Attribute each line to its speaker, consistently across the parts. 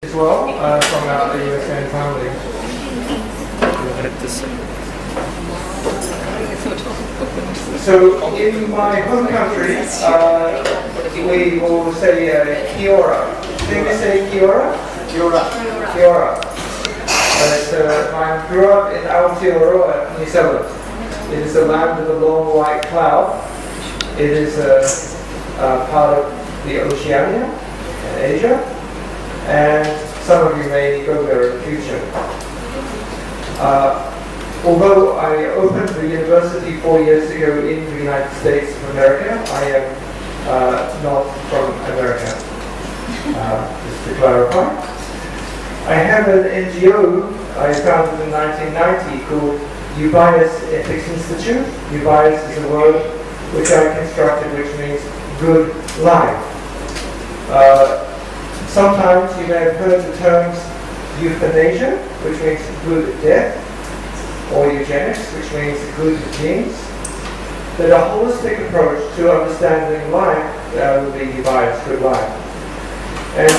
Speaker 1: as well from our AUSN family. So in my home country, we will say kia ora. Can we say kia ora? Kia ora. Kia ora. I grew up in Aotearoa, New Zealand. It is a land with a long white cloud. It is part of the Oceania and Asia, and some of you may go there in the future. Although I opened the university 4 years ago in the United States of America, I am not from America, just to clarify. I have an NGO I founded in 1990 called Bioethics Institute. Bioethics is a word which I constructed which means good life. Sometimes you may have heard the terms euthanasia, which means good death, or eugenics, which means good genes. But a holistic approach to understanding life would be biased good life. And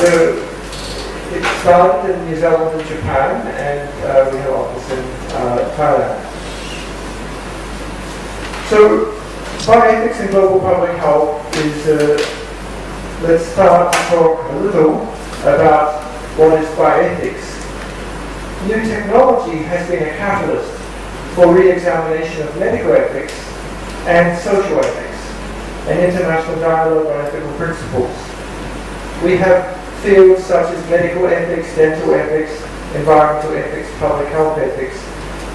Speaker 1: it started in New Zealand and Japan, and we have an office in Thailand. So, bioethics and global public health is, let's start to talk a little about what is bioethics. New technology has been a catalyst for re-examination of medical ethics and social ethics and international dialogue on ethical principles. We have fields such as medical ethics, dental ethics, environmental ethics, public health ethics,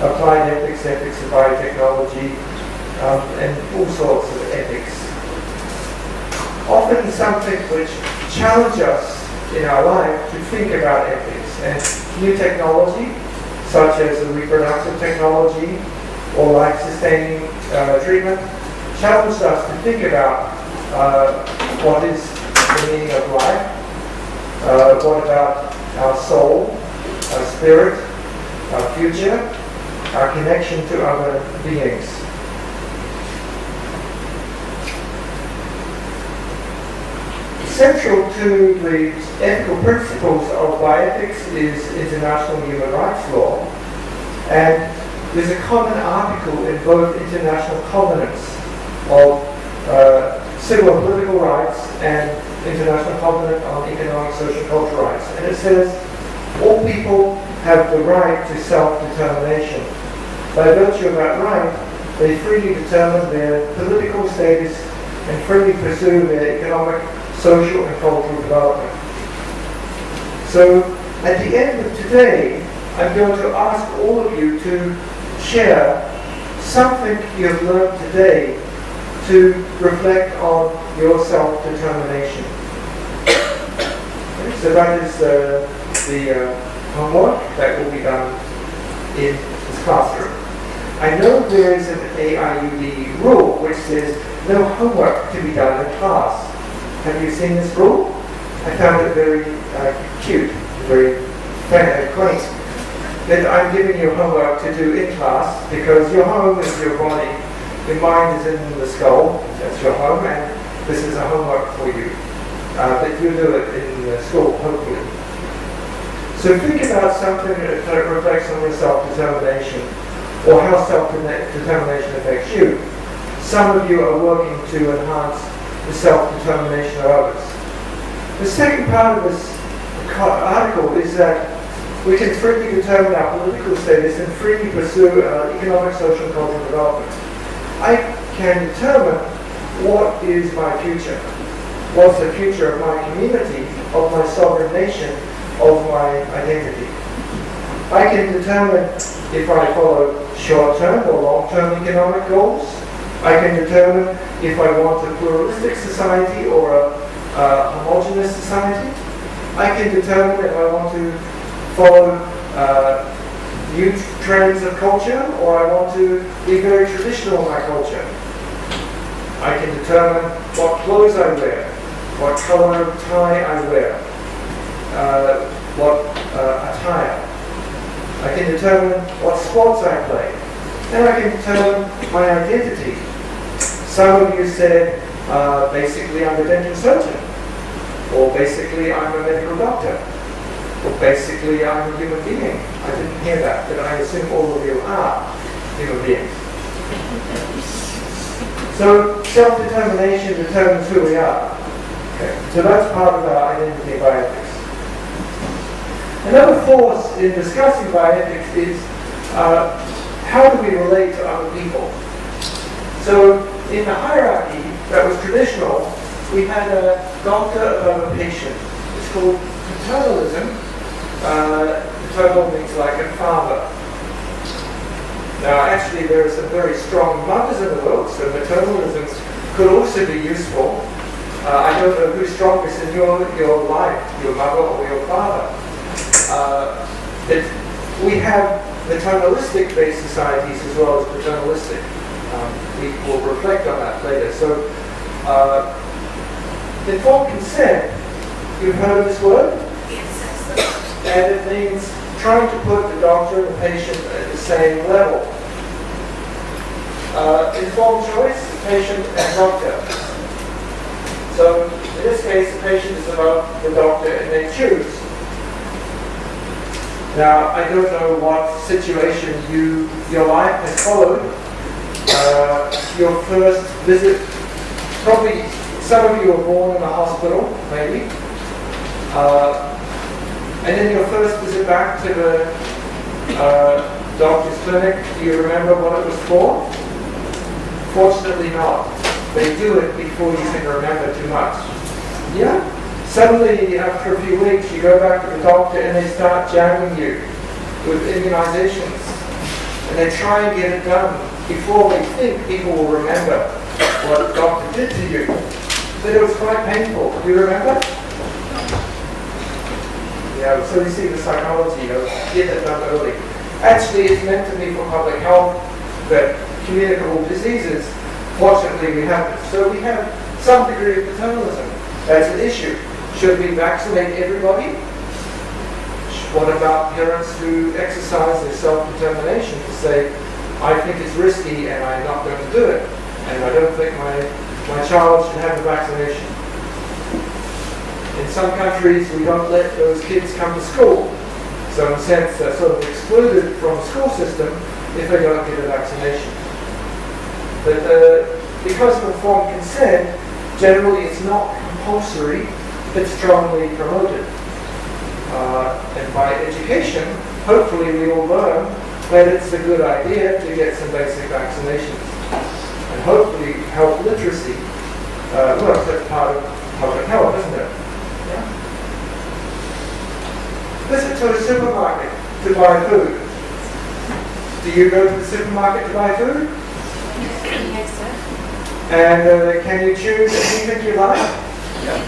Speaker 1: applied ethics, ethics of biotechnology, and all sorts of ethics. Often something which challenges us in our life to think about ethics, and new technology such as reproductive technology or life-sustaining treatment challenges us to think about what is the meaning of life. What about our soul, our spirit, our future, our connection to other beings? Central to the ethical principles of bioethics is international human rights law, and there's a common article in both international covenants of civil and political rights and International Covenant on Economic, Social, Cultural Rights. And it says, all people have the right to self-determination. By virtue of that right, they freely determine their political status and freely pursue their economic, social, and cultural development. So, at the end of today, I'm going to ask all of you to share something you have learned today to reflect on your self-determination. Okay, so that is the homework that will be done in this classroom. I know there is an AIUD rule which says no homework to be done in class. Have you seen this rule? I found it very cute, very quaint. That I'm giving you homework to do in class because your home is your body. Your mind is in the skull, that's your home, and this is a homework for you. But you do it in school, hopefully. So think about something that reflects on your self-determination, or how self-determination affects you. Some of you are working to enhance the self-determination of others. The second part of this article is that we can freely determine our political status and freely pursue economic, social, and cultural development. I can determine what is my future, what's the future of my community, of my sovereign nation, of my identity. I can determine if I follow short-term or long-term economic goals. I can determine if I want a pluralistic society or a homogeneous society. I can determine if I want to follow new trends of culture, or I want to be very traditional in my culture. I can determine what clothes I wear, what color of tie I wear, what attire. I can determine what sports I play. And I can determine my identity. Some of you said, basically I'm a dental surgeon, or basically I'm a medical doctor. Well, basically, I'm a human being. I didn't hear that, but I assume all of you are human beings. So self-determination determines who we are. Okay. So that's part of our identity bioethics. Another force in discussing bioethics is how do we relate to other people? So in the hierarchy that was traditional, we had a doctor above a patient. It's called paternalism. Paternal means like a father. Now actually there are some very strong mothers in the world, so maternalism could also be useful. I don't know who's strongest in your life, your mother or your father. We have maternalistic-based societies as well as paternalistic. We will reflect on that later. So, informed consent, you've heard of this word?
Speaker 2: Yes.
Speaker 1: And it means trying to put the doctor and the patient at the same level. Informed choice, patient and doctor. So, in this case, the patient is above the doctor and they choose. Now, I don't know what situation your life has followed. Your first visit, probably some of you were born in a hospital, maybe. And then your first visit back to the doctor's clinic, do you remember what it was for? Fortunately not. They do it before you can remember too much. Yeah? Suddenly, after a few weeks, you go back to the doctor and they start jamming you with immunizations. And they try and get it done before they think people will remember what the doctor did to you. But it was quite painful. Do you remember? Yeah, so you see the psychology of get it done early. Actually, it's meant to be for public health, but communicable diseases, fortunately, we haven't. So we have some degree of paternalism. That's an issue. Should we vaccinate everybody? What about parents who exercise their self-determination to say, I think it's risky and I'm not going to do it, and I don't think my child should have a vaccination. In some countries, we don't let those kids come to school. So in a sense, they're sort of excluded from the school system if they don't get a vaccination. But because of informed consent, generally it's not compulsory, it's strongly promoted. And by education, hopefully we will learn that it's a good idea to get some basic vaccinations. And hopefully health literacy, well, that's part of public health, isn't it? Yeah. Visit to a supermarket to buy food. Do you go to the supermarket to buy food?
Speaker 2: Yes, sir.
Speaker 1: And can you choose anything you like? Yeah.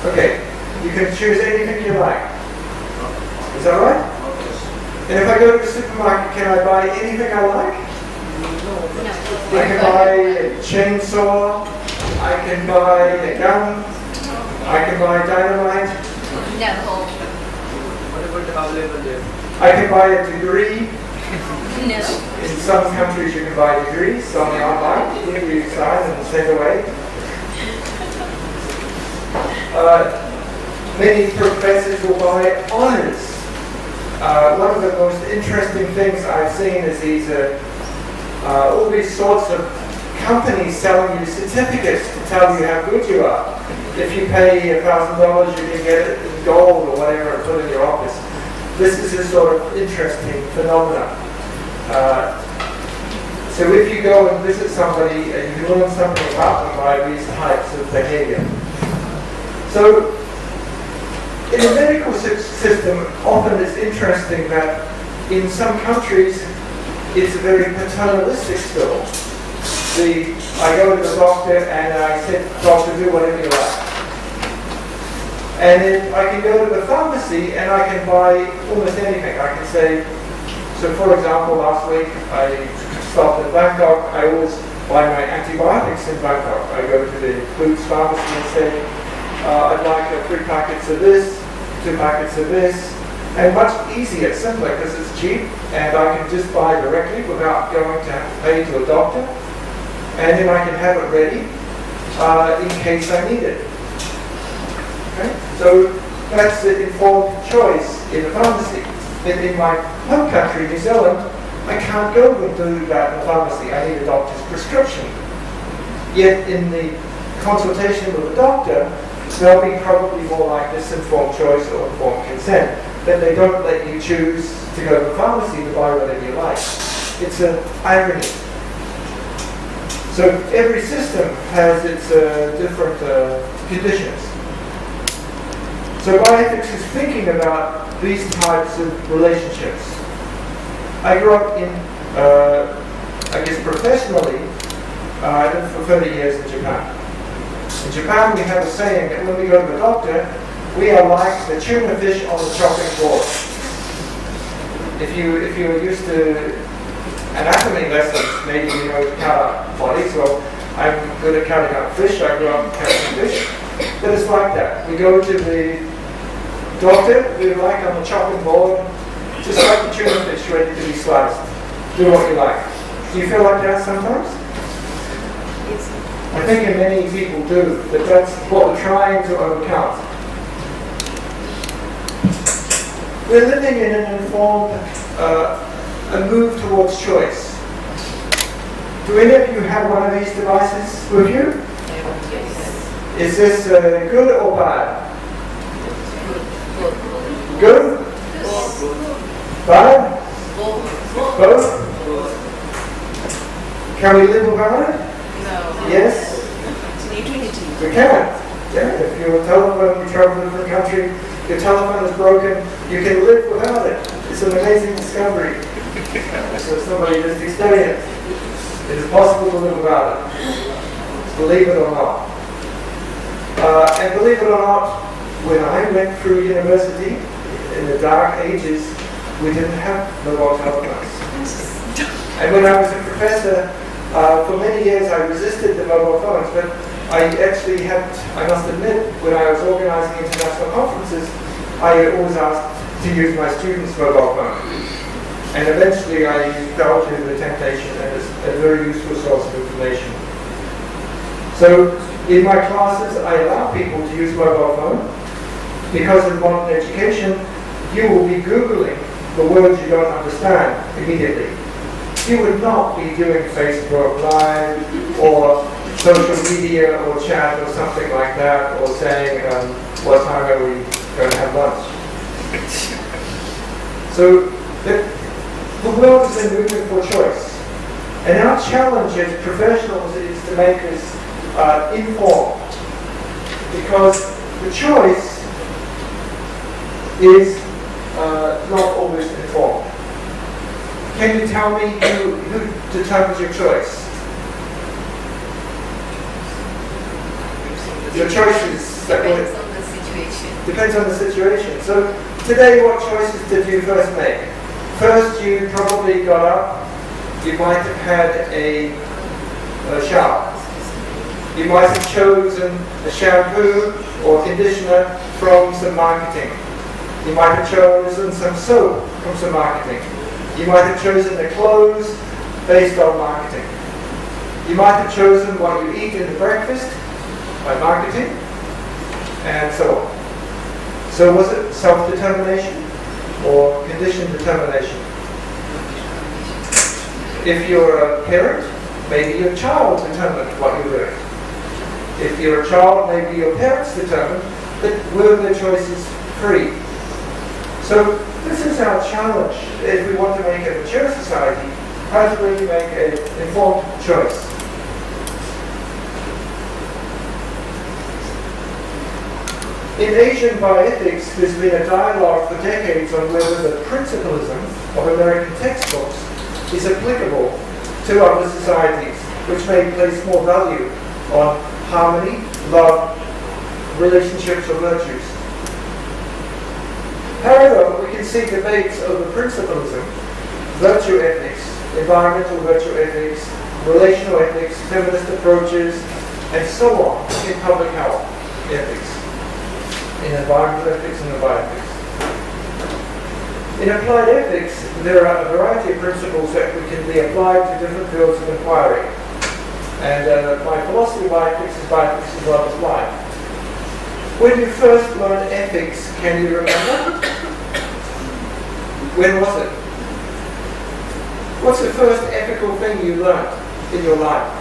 Speaker 1: Okay, you can choose anything you like. Is that right? And if I go to the supermarket, can I buy anything I like?
Speaker 2: No.
Speaker 1: I can buy a chainsaw, I can buy a gun, I can buy dynamite.
Speaker 2: No.
Speaker 1: I can buy a degree.
Speaker 2: No.
Speaker 1: In some countries you can buy degrees on the online, you decide and send away. Many professors will buy honors. One of the most interesting things I've seen is all these sorts of companies selling you certificates to tell you how good you are. If you pay $1,000, you can get it in gold or whatever and put in your office. This is a sort of interesting phenomenon. So if you go and visit somebody, you can learn something about them by these types of behavior. So in the medical system, often it's interesting that in some countries, it's very paternalistic still. I go to the doctor and I said, doctor, do whatever you like. And then I can go to the pharmacy and I can buy almost anything. I can say, so for example, last week I stopped in Bangkok. I always buy my antibiotics in Bangkok. I go to the Boots pharmacy and say, I'd like 3 packets of this, 2 packets of this. And much easier, simpler, because it's cheap and I can just buy directly without going to have to pay to a doctor. And then I can have it ready in case I need it. Okay? So That's the informed choice in the pharmacy. In my home country, New Zealand, I can't go and do that in the pharmacy. I need a doctor's prescription. Yet in the consultation with the doctor, they'll be probably more like this informed choice or informed consent, that they don't let you choose to go to the pharmacy to buy whatever you like. It's an irony. So every system has its different conditions. So bioethics is thinking about these types of relationships. I grew up in, I guess professionally, I lived for 30 years in Japan. In Japan we have a saying that when we go to the doctor, we are like the tuna fish on the chopping board. If you're used to anatomy lessons, maybe you know to count up bodies. Well, I'm good at counting up fish. I grew up counting fish. But it's like that. We go to the doctor, we're like on the chopping board, just like the tuna fish ready to be sliced. Do what you like. Do you feel like that sometimes? I think many people do, but that's what we're trying to overcome. We're living in an informed, a move towards choice. Do any of you have one of these devices with you?
Speaker 2: Yes.
Speaker 1: Is this good or bad? Good? Bad? Both? Can we live without it?
Speaker 2: No.
Speaker 1: Yes? We can. Yeah, if your telephone, you travel to a different country, your telephone is broken, you can live without it. It's an amazing discovery. So somebody just experienced. It is possible to live without it. Believe it or not. And believe it or not, when I went through university in the dark ages, we didn't have mobile telephones. And when I was a professor, for many years I resisted the mobile phones, but I actually had, I must admit, when I was organizing international conferences, I always asked to use my students' mobile phone. And eventually I fell to the temptation, and it's a very useful source of information. So in my classes, I allow people to use mobile phone because in modern education, you will be Googling the words you don't understand immediately. You would not be doing Facebook Live or social media or chat or something like that, or saying, what time are we going to have lunch? So the world is a movement for choice. And our challenge as professionals is to make us informed. Because the choice is not always informed. Can you tell me who determines your choice? Your choices
Speaker 2: Depends on the situation.
Speaker 1: depends on the situation. So today, what choices did you first make? First, you probably got up. You might have had a shower. You might have chosen a shampoo or conditioner from some marketing. You might have chosen some soap from some marketing. You might have chosen the clothes based on marketing. You might have chosen what you eat in the breakfast by marketing, and so on. So was it self-determination or conditioned determination? If you're a parent, maybe your child determined what you learned. If you're a child, maybe your parents determined, but were the choices free? So this is our challenge if we want to make a mature society, how to really make an informed choice. In Asian bioethics, there's been a dialogue for decades on whether the principalism of American textbooks is applicable to other societies, which may place more value on harmony, love, relationships, or virtues. However, we can see debates over principalism, virtue ethics, environmental virtue ethics, relational ethics, feminist approaches, and so on in public health ethics, in environmental ethics and bioethics. In applied ethics, there are a variety of principles that can be applied to different fields of inquiry. And my philosophy of bioethics is love is life. When you first learned ethics, can you remember? When was it? What's the first ethical thing you learned in your life?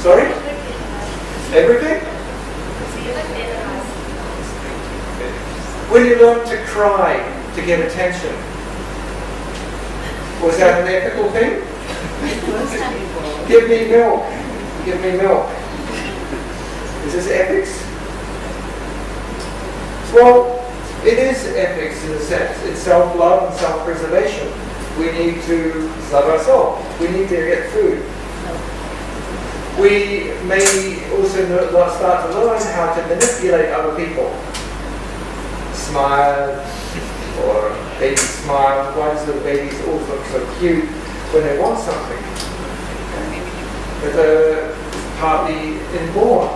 Speaker 1: Sorry? Everything? When you learned to cry to get attention, was that an ethical thing? Give me milk. Give me milk. Is this ethics? Well, it is ethics in a sense. It's self-love and self-preservation. We need to love ourselves. We need to get food. We may also start to learn how to manipulate other people. Smile, or baby smile. Why does little babies always look so cute when they want something? But partly inborn.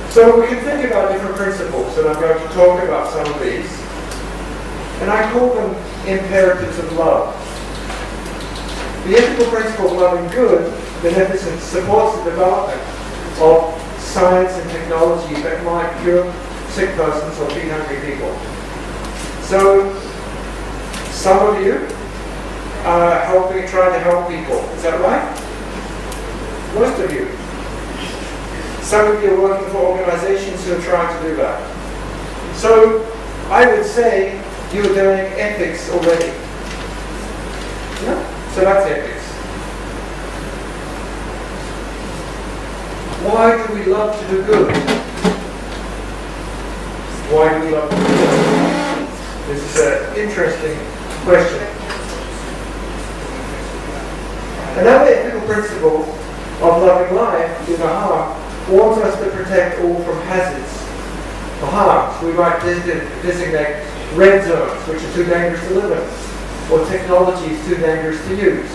Speaker 1: So we can think about different principles, and I'm going to talk about some of these. And I call them imperatives of love. The ethical principle of loving good, beneficence, supports the development of science and technology that might cure sick persons or feed hungry people. So, some of you are trying to help people. Is that right? Most of you. Some of you are working for organizations who are trying to do that. So, I would say you're doing ethics already. Yeah? So that's ethics. Why do we love to do good? Why do we love to do good? This is an interesting question. Another ethical principle of loving life, do no harm, warns us to protect all from hazards or harms. We might designate red zones, which are too dangerous to live in, or technology is too dangerous to use.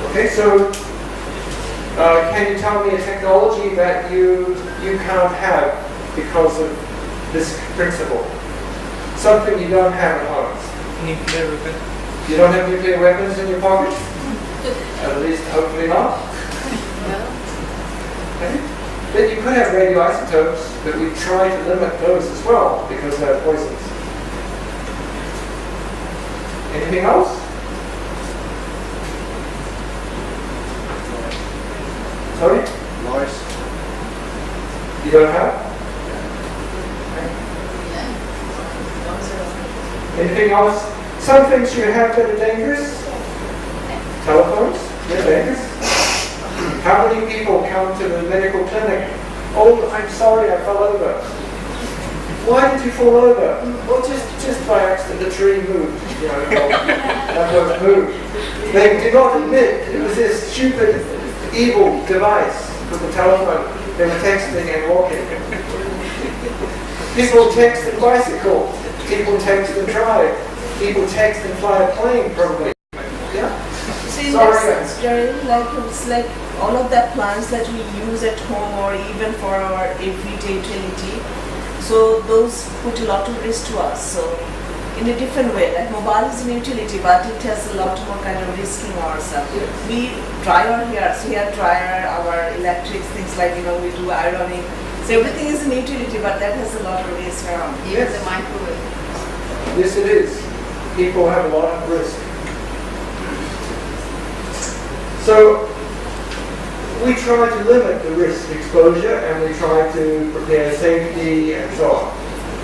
Speaker 1: Okay, so can you tell me a technology that you can't have because of this principle? Something you don't have at home.
Speaker 3: Nuclear weapons.
Speaker 1: You don't have nuclear weapons in your pocket? At least, hopefully not. Okay. Then you could have radioisotopes, but we try to limit those as well because they're poisons. Anything else? Sorry?
Speaker 3: Noise.
Speaker 1: You don't have? Anything else? Some things you have that are dangerous. Telephones, they're dangerous. How many people come to the medical clinic? Oh, I'm sorry, I fell over. Why did you fall over? Well, just by accident, the tree moved. You know, that was moved. They did not admit it was this stupid, evil device with the telephone. They were texting and walking. People text and bicycle. People text and drive. People text and fly a plane, probably. Yeah?
Speaker 4: So in that sense, Darryl, it's like all of the plants that we use at home or even for our everyday utility, so those put a lot of risk to us. So in a different way, like mobile is an utility, but it has a lot more kind of risking ourselves. We dry our hair, so hair dryer, our electrics, things like, we do ironing. So everything is an utility, but that has a lot of risk around.
Speaker 2: Even the microwave.
Speaker 1: Yes, it is. People have a lot of risk. So we try to limit the risk exposure and we try to prepare safety and so on.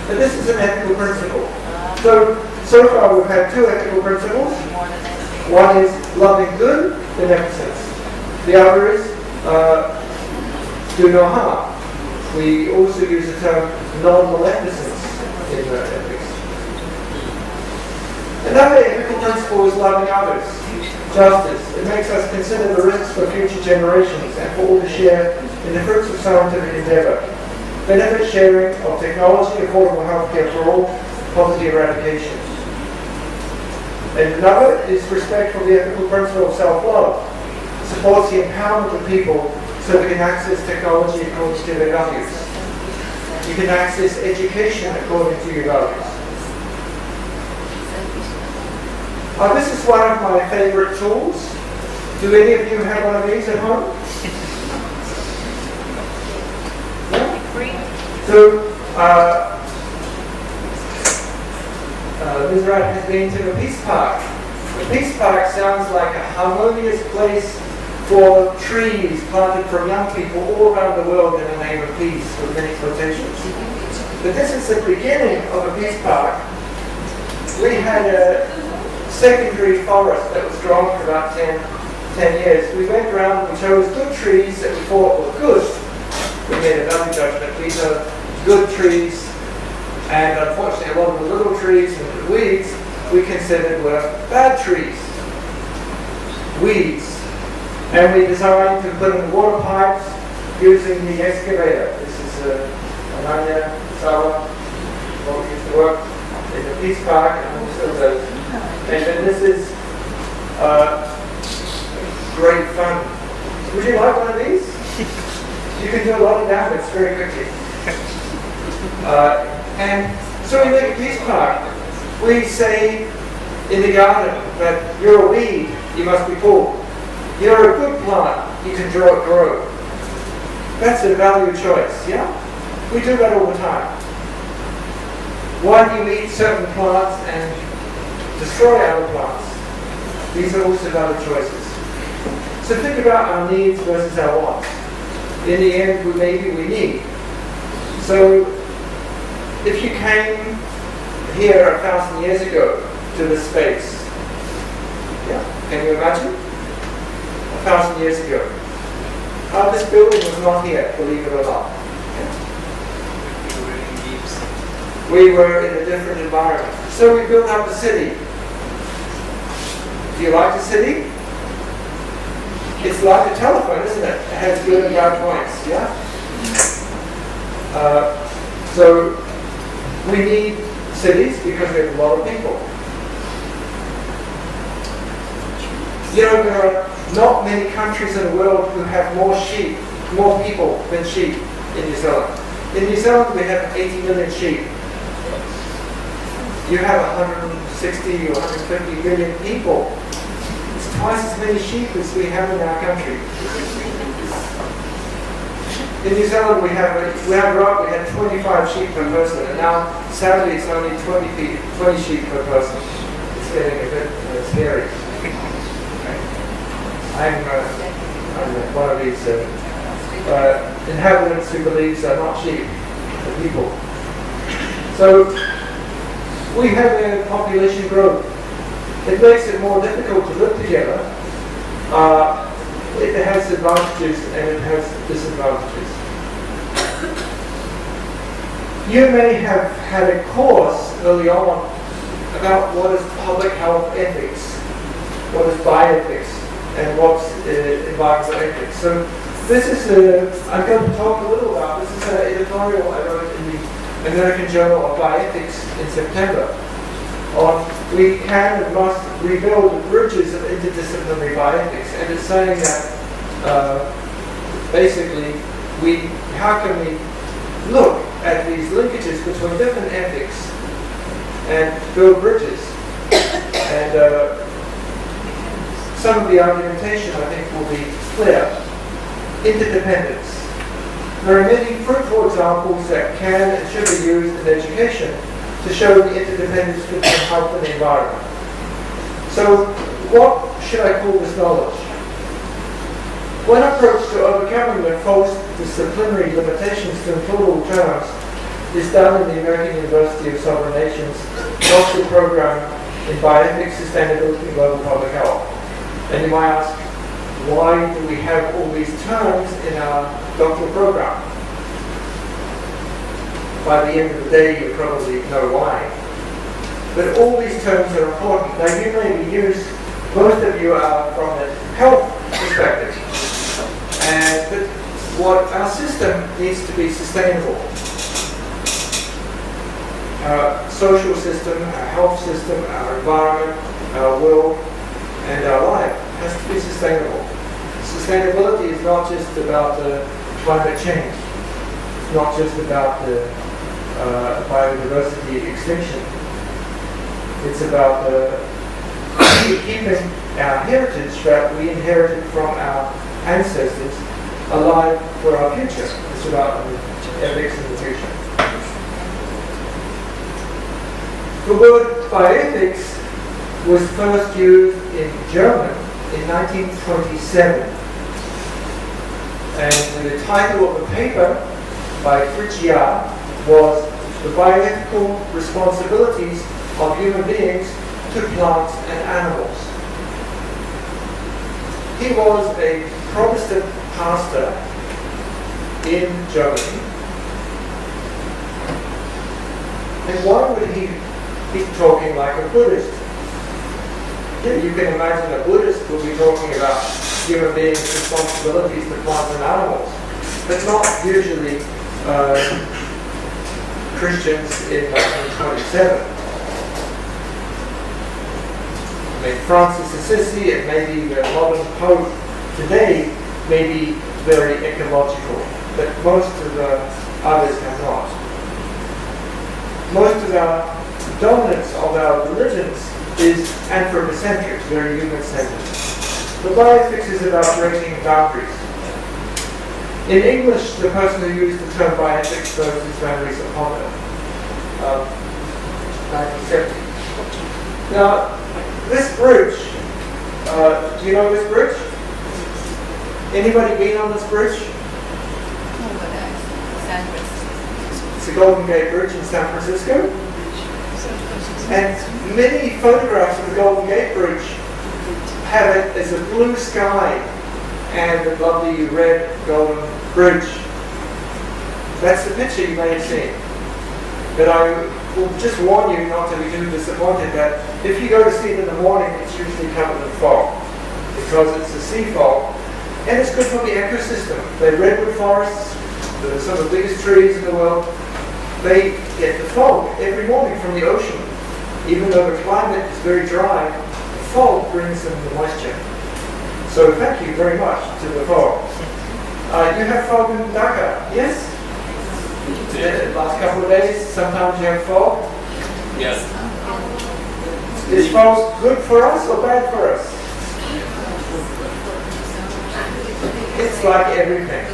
Speaker 1: But this is an ethical principle. So far we've had two ethical principles. One is loving good, beneficence. The other is do no harm. We also use the term non-maleficence in ethics. Another ethical principle is loving others. Justice. It makes us consider the risks for future generations and for all to share in the fruits of scientific endeavor. Benefit sharing of technology, affordable healthcare for all, poverty eradication. And another is respect for the ethical principle of self-love. Supports the empowerment of people so they can access technology according to their values. You can access education according to your values. This is one of my favorite tools. Do any of you have one of these at home? So, Ms. Wright has been to the Peace Park. The Peace Park sounds like a harmonious place for trees planted from young people all around the world in the name of peace, with many quotations. But this is the beginning of a peace park. We had a secondary forest that was grown for about 10 years. We went around and we chose good trees that we thought were good. We made a value judgment. These are good trees, and unfortunately a lot of the little trees and the weeds we considered were bad trees, weeds. And we designed to put in water pipes using the excavator. This is Ananya Sawa, what we used to work in the Peace Park, and still does. And then this is great fun. Would you like one of these? You can do a lot of damage very quickly. And so we make a Peace Park. We say in the garden that you're a weed, you must be pulled. You're a good plant, you can grow. That's a value choice, yeah? We do that all the time. Why do you eat certain plants and destroy other plants? These are also value choices. So think about our needs versus our wants. In the end, maybe we need. So if you came here 1,000 years ago to this space, yeah, can you imagine? 1,000 years ago. This building was not here, believe it or not. We were in a different environment. So we built up a city. Do you like the city? It's like a telephone, isn't it? It has good and bad points, yeah? So we need cities because we have a lot of people. You know, there are not many countries in the world who have more people than sheep in New Zealand. In New Zealand, we have 80 million sheep. You have 160 or 150 million people. It's twice as many sheep as we have in our country. In New Zealand, we had 25 sheep per person, and now sadly it's only 20 sheep per person. It's getting a bit scary. I'm one of these inhabitants who believes they're not sheep, they're people. So we have a population growth. It makes it more difficult to live together. It has advantages and it has disadvantages. You may have had a course early on about what is public health ethics, what is bioethics, and what's environmental ethics. So this is I'm going to talk a little about, this is an editorial I wrote in the American Journal of Bioethics in September on we can and must rebuild the bridges of interdisciplinary bioethics. And it's saying that basically how can we look at these linkages between different ethics and build bridges. And some of the argumentation, I think, will be clear. Interdependence. There are many fruitful examples that can and should be used in education to show the interdependence between health and the environment. So, what should I call this knowledge? One approach to overcoming the false disciplinary limitations to employable terms is done in the American University of Sovereign Nations doctoral program in Bioethics, Sustainability, and Global Public Health. And you might ask, why do we have all these terms in our doctoral program? By the end of the day, you probably know why. But all these terms are important. Now, you may be used, most of you are from the health perspective. But what our system needs to be sustainable. Our social system, our health system, our environment, our world, and our life has to be sustainable. Sustainability is not just about climate change. It's not just about the biodiversity extinction. It's about keeping our heritage that we inherited from our ancestors alive for our future. It's about ethics in the future. The word bioethics was first used in German in 1927. And the title of the paper by Fritzia was The Bioethical Responsibilities of Human Beings to Plants and Animals. He was a Protestant pastor in Germany. And why would he be talking like a Buddhist? You can imagine a Buddhist will be talking about human beings' responsibilities to plants and animals, but not usually Christians in 1927. I mean, Francis Assisi and maybe the modern Pope today may be very ecological, but most of the others have not. Most of our dominance of our religions is anthropocentric, very human-centered. The bioethics is about breaking boundaries. In English, the person who used the term bioethics wrote his memories upon it. 1970. Now, this bridge, do you know this bridge? Anybody been on this bridge?
Speaker 2: San Francisco.
Speaker 1: It's the Golden Gate Bridge in San Francisco. And many photographs of the Golden Gate Bridge have it as a blue sky and a lovely red golden bridge. That's the picture you may have seen. But I will just warn you not to be too disappointed that if you go to see it in the morning, it's usually covered in fog because it's a sea fog. And it's good for the ecosystem. They're redwood forests, they're some of the biggest trees in the world. They get the fog every morning from the ocean. Even though the climate is very dry, the fog brings them the moisture. So thank you very much to the fog. You have fog in Dhaka, yes? The last couple of days, sometimes you have fog?
Speaker 3: Yes.
Speaker 1: Is fog good for us or bad for us? It's like everything.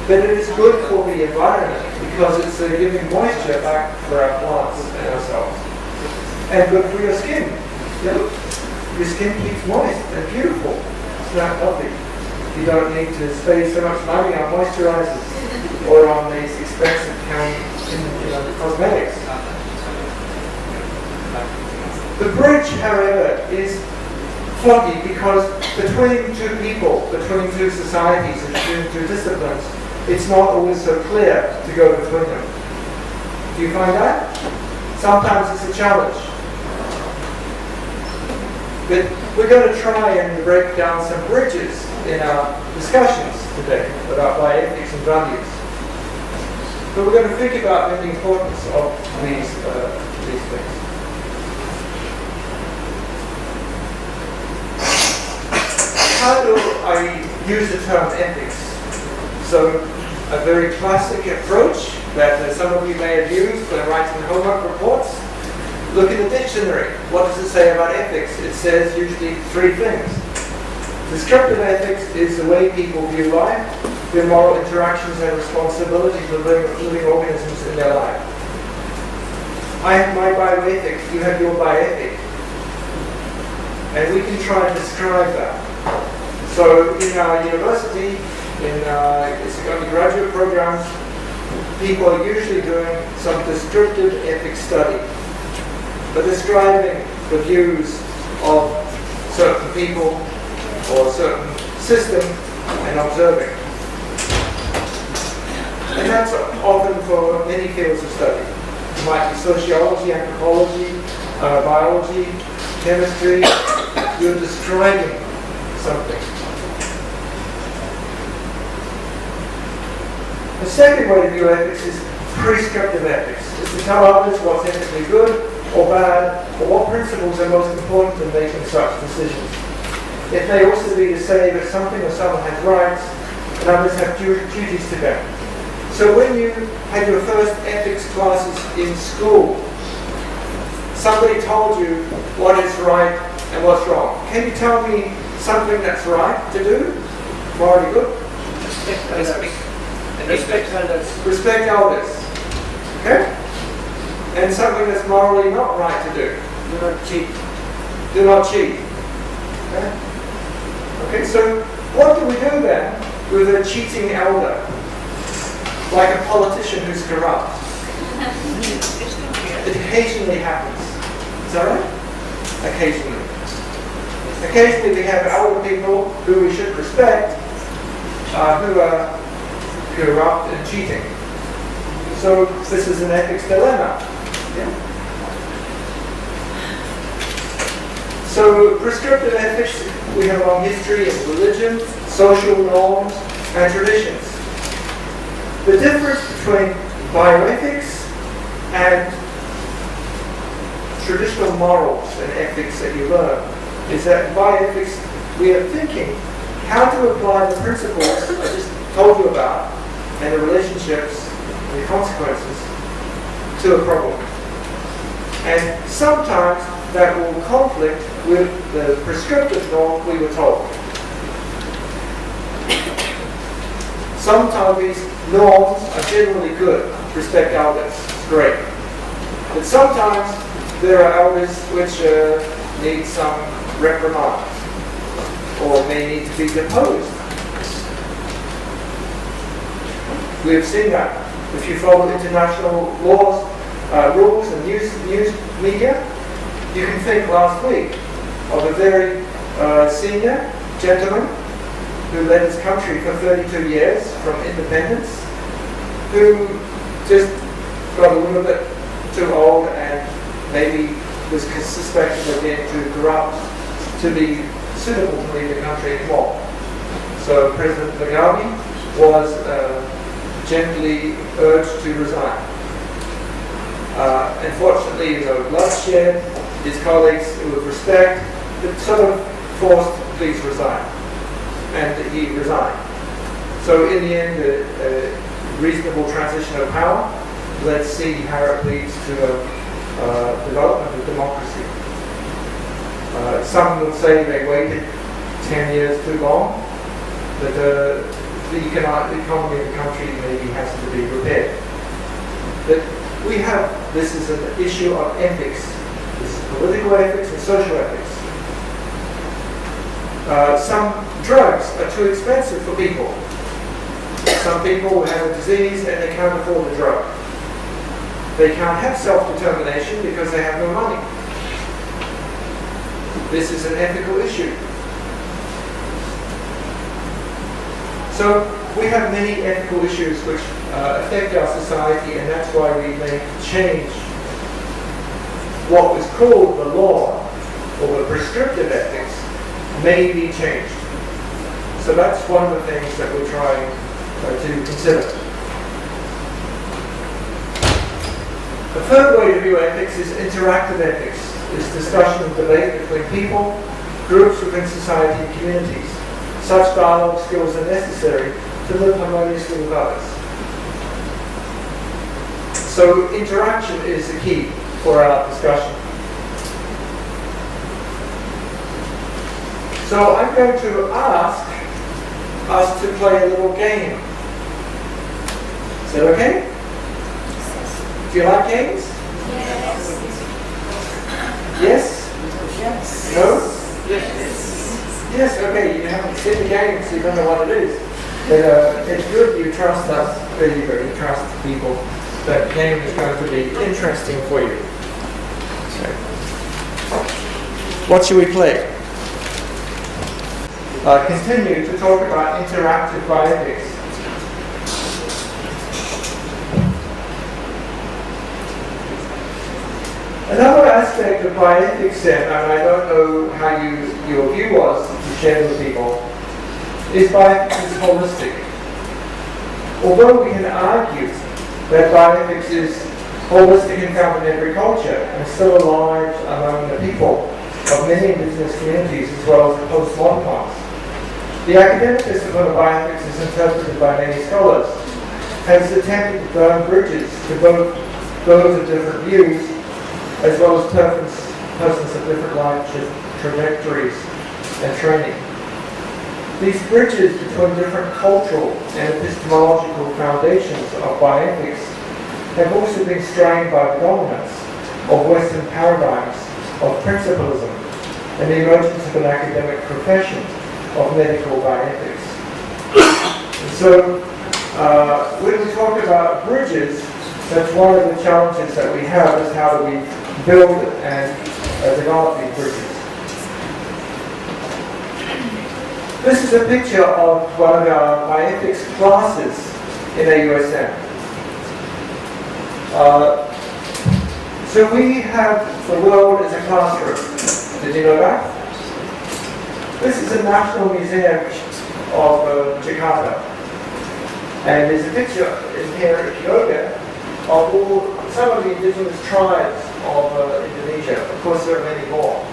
Speaker 1: But it is good for the environment because it's giving moisture back for our plants and ourselves. And good for your skin. Your skin keeps moist and beautiful. It's not healthy. You don't need to spend so much money on moisturizers or on these expensive cosmetics. The bridge, however, is foggy because between two people, between two societies, and between two disciplines, it's not always so clear to go between them. Do you find that? Sometimes it's a challenge. But we're going to try and break down some bridges in our discussions today about bioethics and values. But we're going to think about the importance of these things. How do I use the term ethics? So, a very classic approach that some of you may have used when writing homework reports. Look at the dictionary. What does it say about ethics? It says usually three things. Descriptive ethics is the way people view life, their moral interactions and responsibilities of living organisms in their life. I have my bioethic, you have your bioethic. And we can try and describe that. So in our university, in its undergraduate programs, people are usually doing some descriptive ethics study, but describing the views of certain people or a certain system and observing. And that's often for many fields of study. It might be sociology, anthropology, biology, chemistry. You're describing something. The second way to view ethics is prescriptive ethics. It's to tell others what's ethically good or bad, or what principles are most important in making such decisions. It may also be to say that something or someone has rights and others have duties to them. So when you had your first ethics classes in school, somebody told you what is right and what's wrong. Can you tell me something that's right to do? Morally good?
Speaker 3: Respect others.
Speaker 1: Respect elders. Okay? And something that's morally not right to do.
Speaker 3: Do not cheat.
Speaker 1: Do not cheat. Okay? Okay, so what do we do then with a cheating elder? Like a politician who's corrupt. It occasionally happens. Is that right? Occasionally. Occasionally we have elder people who we should respect who are corrupt and cheating. So this is an ethics dilemma. Yeah? So prescriptive ethics, we have a long history of religion, social norms, and traditions. The difference between bioethics and traditional morals and ethics that you learn is that in bioethics we are thinking how to apply the principles I just told you about and the relationships and the consequences to a problem. And sometimes that will conflict with the prescriptive norm we were told. Sometimes these norms are generally good. Respect elders, great. But sometimes there are elders which need some reprimand or may need to be deposed. We have seen that. If you follow international laws, rules and news media, you can think last week of a very senior gentleman who led his country for 32 years from independence, who just got a little bit too old and maybe was suspected of being too corrupt to be suitable to lead the country anymore. So President Mugabe was gently urged to resign. Unfortunately, there was bloodshed. His colleagues, with respect, sort of forced please resign. And he resigned. So in the end, a reasonable transition of power. Let's see how it leads to a development of democracy. Some would say they waited 10 years too long, but the economy of the country maybe has to be repaired. But we have, this is an issue of ethics. This is political ethics and social ethics. Some drugs are too expensive for people. Some people have a disease and they can't afford the drug. They can't have self-determination because they have no money. This is an ethical issue. So we have many ethical issues which affect our society, and that's why we may change what was called the law or the prescriptive ethics may be changed. So that's one of the things that we're trying to consider. The third way to view ethics is interactive ethics. It's discussion and debate between people, groups within society and communities. Such dialogue skills are necessary to live harmoniously with others. So interaction is the key for our discussion. So I'm going to ask us to play a little game. Is that okay? Do you like games?
Speaker 2: Yes.
Speaker 1: Yes?
Speaker 4: Yes.
Speaker 1: No? Yes, okay, you haven't seen the game, so you don't know what it is. But it's good you trust us, really good, you trust people. That game is going to be interesting for you. So, what should we play? Continue to talk about interactive bioethics. Another aspect of bioethics, and I don't know how your view was to share with people, is bioethics is holistic. Although we can argue that bioethics is holistic and found in every culture and still alive among the people of many indigenous communities as well as the postmodern ones, the academic discipline of bioethics is interpreted by many scholars has attempted to burn bridges to both those of different views as well as persons of different life trajectories and training. These bridges between different cultural and epistemological foundations of bioethics have also been strained by the dominance of Western paradigms of principalism and the emergence of an academic profession of medical bioethics. So, when we talk about bridges, that's one of the challenges that we have, is how do we build and develop these bridges. This is a picture of one of our bioethics classes in AUSN. So we have the world as a classroom. Did you know that? This is the National Museum of Jakarta. And there's a picture in here of Ethiopia of some of the indigenous tribes of Indonesia. Of course, there are many more,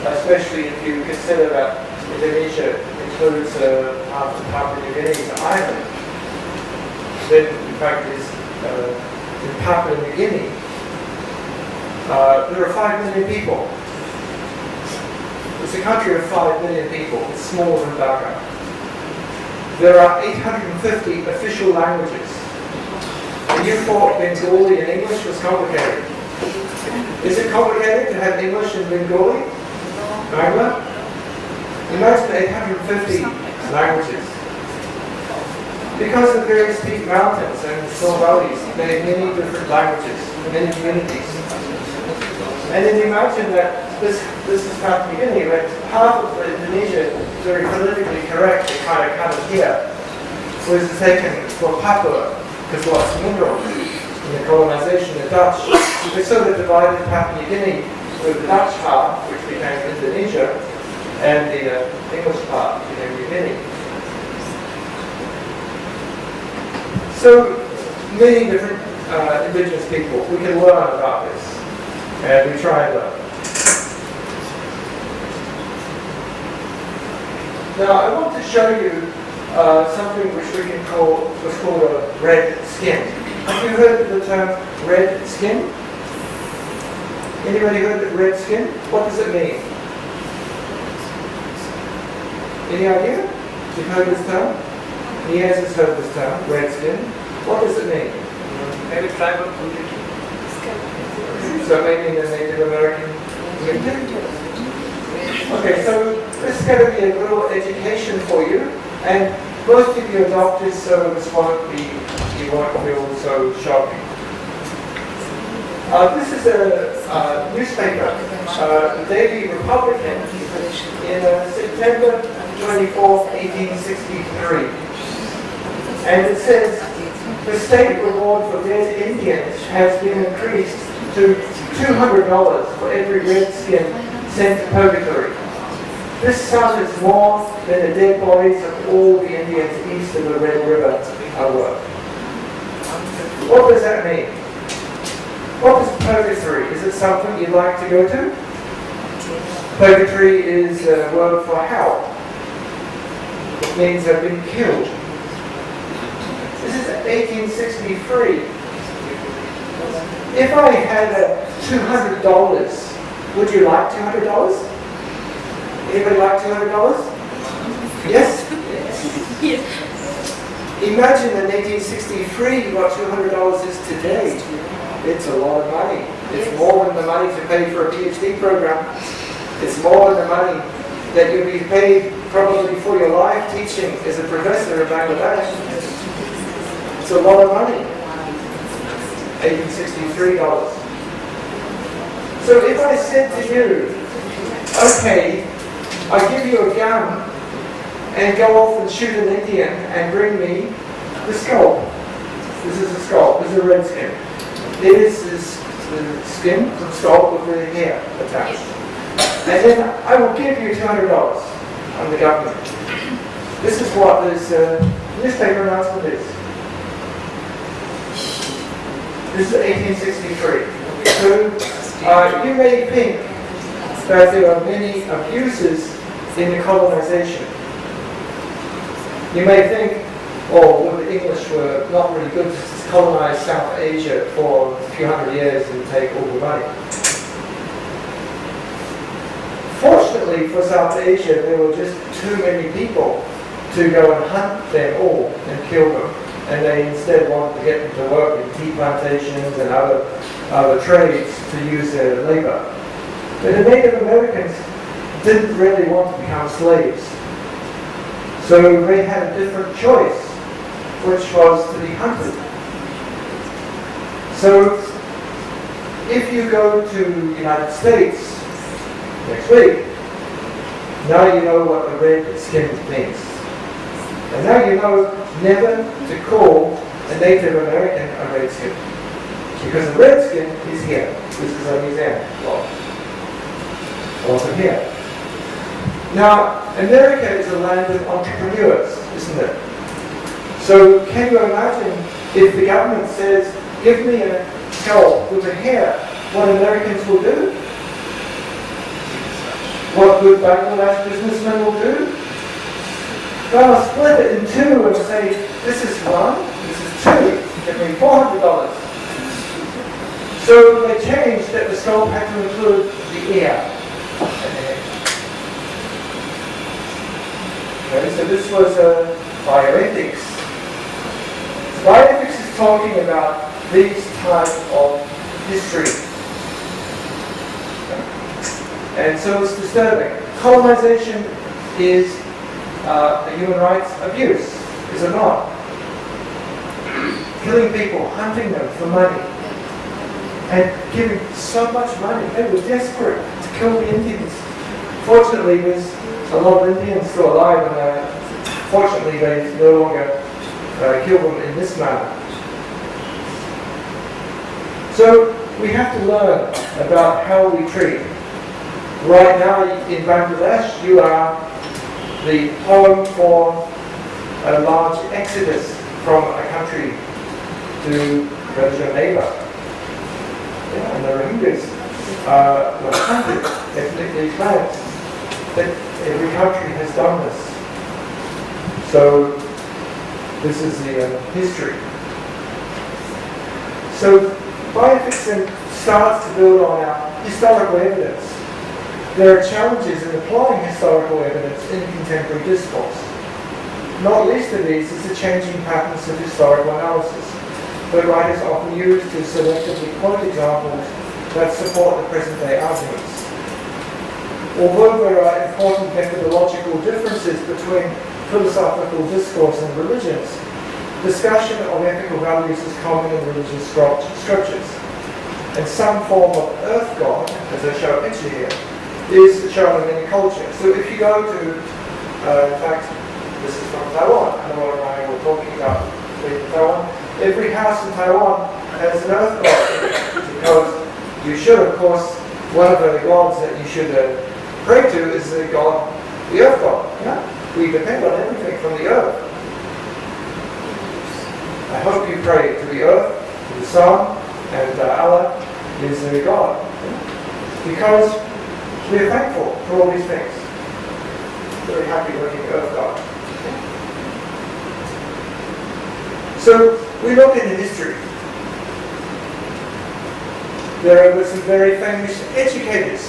Speaker 1: especially if you consider that Indonesia includes Papua New Guinea's island. Then, in fact, in Papua New Guinea, there are 5 million people. It's a country of 5 million people. It's smaller than Dhaka. There are 850 official languages. And you thought Bengali and English was complicated. Is it complicated to have English and Bengali? Bangla? Imagine 850 languages. Because of various steep mountains and small valleys, they have many different languages, many communities. And then imagine that this is Papua New Guinea, but half of Indonesia, very politically correct, they kind of cut it here, was taken for Papua, because lots of minerals. In the colonization, the Dutch, they sort of divided Papua New Guinea with the Dutch half, which became Indonesia, and the English part became New Guinea. So many different indigenous people, we can learn about this, and we try and learn. Now I want to show you something which we can call, what's called a red skin. Have you heard of the term red skin? Anybody heard of red skin? What does it mean? Any idea? You've heard this term? Niaz has heard this term, red skin. What does it mean?
Speaker 3: Maybe tribal community.
Speaker 1: So maybe the Native American community? Okay, so this is going to be a little education for you, and most of you are doctors, so this won't be, you won't feel so shocking. This is a newspaper, the Daily Republican, in September 24th, 1863. And it says, the state reward for dead Indians has been increased to $200 for every redskin sent to purgatory. This sum is more than the dead bodies of all the Indians east of the Red River are worth. What does that mean? What is purgatory? Is it something you'd like to go to? Purgatory is a word for hell. It means they've been killed. This is 1863. If I had $200, would you like $200? Anybody like $200? Yes?
Speaker 4: Yes.
Speaker 1: Imagine in 1863 what $200 is today. It's a lot of money. It's more than the money to pay for a PhD program. It's more than the money that you'll be paid probably for your life teaching as a professor in Bangladesh. It's a lot of money. $1863. So if I said to you, okay, I give you a gun and go off and shoot an Indian and bring me the skull. This is a skull. This is a red skin. This is the skin of the skull with the hair attached. And then I will give you $200. I'm the government. This is what this newspaper announcement is. This is 1863. So you may think that there are many abuses in the colonization. You may think, oh, well, the English were not really good to colonize South Asia for a few hundred years and take all the money. Unfortunately for South Asia, there were just too many people to go and hunt them all and kill them. And they instead wanted to get them to work in tea plantations and other trades to use their labor. But the Native Americans didn't really want to become slaves. So they had a different choice, which was to be hunted. So if you go to the United States next week, now you know what the red skin means. And now you know never to call a Native American a redskin. Because the redskin is here. This is a museum. Well, also here. Now, America is a land of entrepreneurs, isn't it? So can you imagine if the government says, give me a cow with a hair, what Americans will do? What good Bangladesh businessmen will do? They'll split it in two and say, this is one, this is two, give me $400. So they changed that the skull had to include the ear. Okay, so this was bioethics. Bioethics is talking about these type of history. And so it's disturbing. Colonization is a human rights abuse, is it not? Killing people, hunting them for money, and giving so much money. They were desperate to kill the Indians. Fortunately, there's a lot of Indians still alive, and fortunately they no longer kill them in this manner. So we have to learn about how we treat. Right now in Bangladesh, you are the home for a large exodus from a country to go to your neighbor. Yeah, and the Rohingyas were hunted, ethnically cleansed. That every country has done this. So this is the history. So bioethics then starts to build on our historical evidence. There are challenges in applying historical evidence in contemporary discourse. Not least of these is the changing patterns of historical analysis that writers often use to selectively quote examples that support the present-day arguments. Although there are important methodological differences between philosophical discourse and religions, discussion of ethical values is common in religious scriptures. And some form of earth god, as I show a picture here, is shown in many cultures. So if you go to, in fact, this is from Taiwan, and Laura and I were talking about Taiwan. Every house in Taiwan has an earth god, because you should, of course, one of the gods that you should pray to is the god, the earth god. Yeah? We depend on everything from the earth. I hope you pray to the earth, to the sun, and Allah is the god. Yeah? Because we are thankful for all these things. Very happy looking earth god. So we look into history. There were some very famous educators.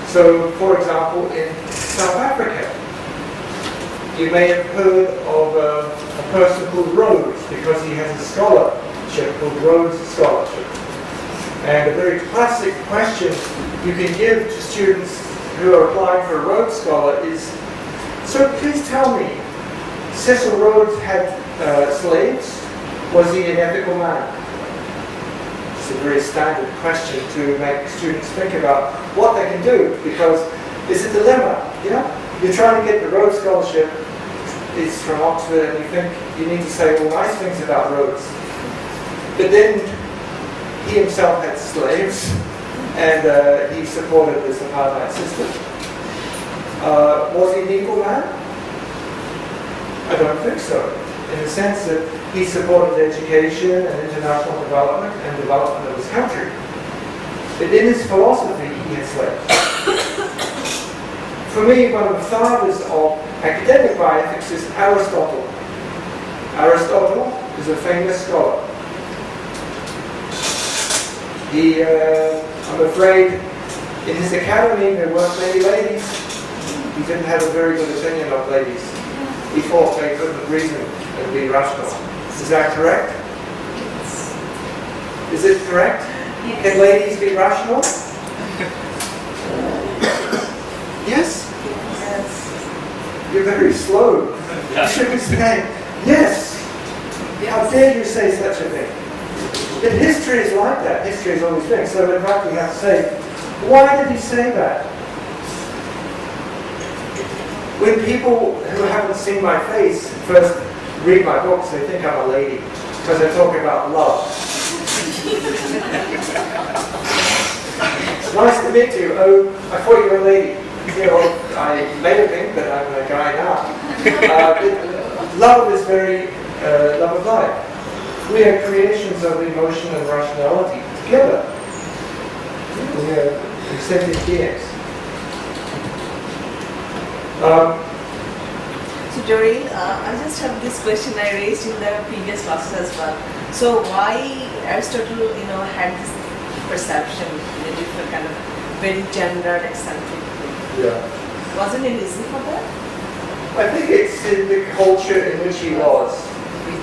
Speaker 1: So, for example, in South Africa, you may have heard of a person called Rhodes, because he has a scholarship called Rhodes Scholarship. And a very classic question you can give to students who are applying for a Rhodes Scholar is, so please tell me, Cecil Rhodes had slaves? Was he an ethical man? It's a very standard question to make students think about what they can do, because it's a dilemma. You know, you're trying to get the Rhodes Scholarship. It's from Oxford, and you think you need to say all nice things about Rhodes, but then he himself had slaves, and he supported this apartheid system. Was he an equal man? I don't think so, in the sense that he supported education and international development and development of his country. But in his philosophy, he had slaves. For me, one of the fathers of academic bioethics is Aristotle. Aristotle is a famous scholar. He, I'm afraid, In his academy, there weren't many ladies. He didn't have a very good opinion of ladies. He thought they couldn't reason and be rational. Is that correct? Is it correct?
Speaker 4: Yes.
Speaker 1: Can ladies be rational? Yes?
Speaker 4: Yes.
Speaker 1: You're very slow. You should be saying, yes. How dare you say such a thing? But history is like that. History is always been. So in fact we have to say, why did he say that? When people who haven't seen my face first read my books, they think I'm a lady because they're talking about love. Nice to meet you. Oh, I thought you were a lady. You know, I may have been, but I'm a guy now. Love is very love of life. We are creations of emotion and rationality together. We are sentient beings.
Speaker 4: So Darryl, I just have this question I raised in the previous classes as well. So why Aristotle, had this perception in a different kind of very gendered, eccentric way?
Speaker 1: Yeah.
Speaker 4: Wasn't it easy for that?
Speaker 1: I think it's in the culture in which he was.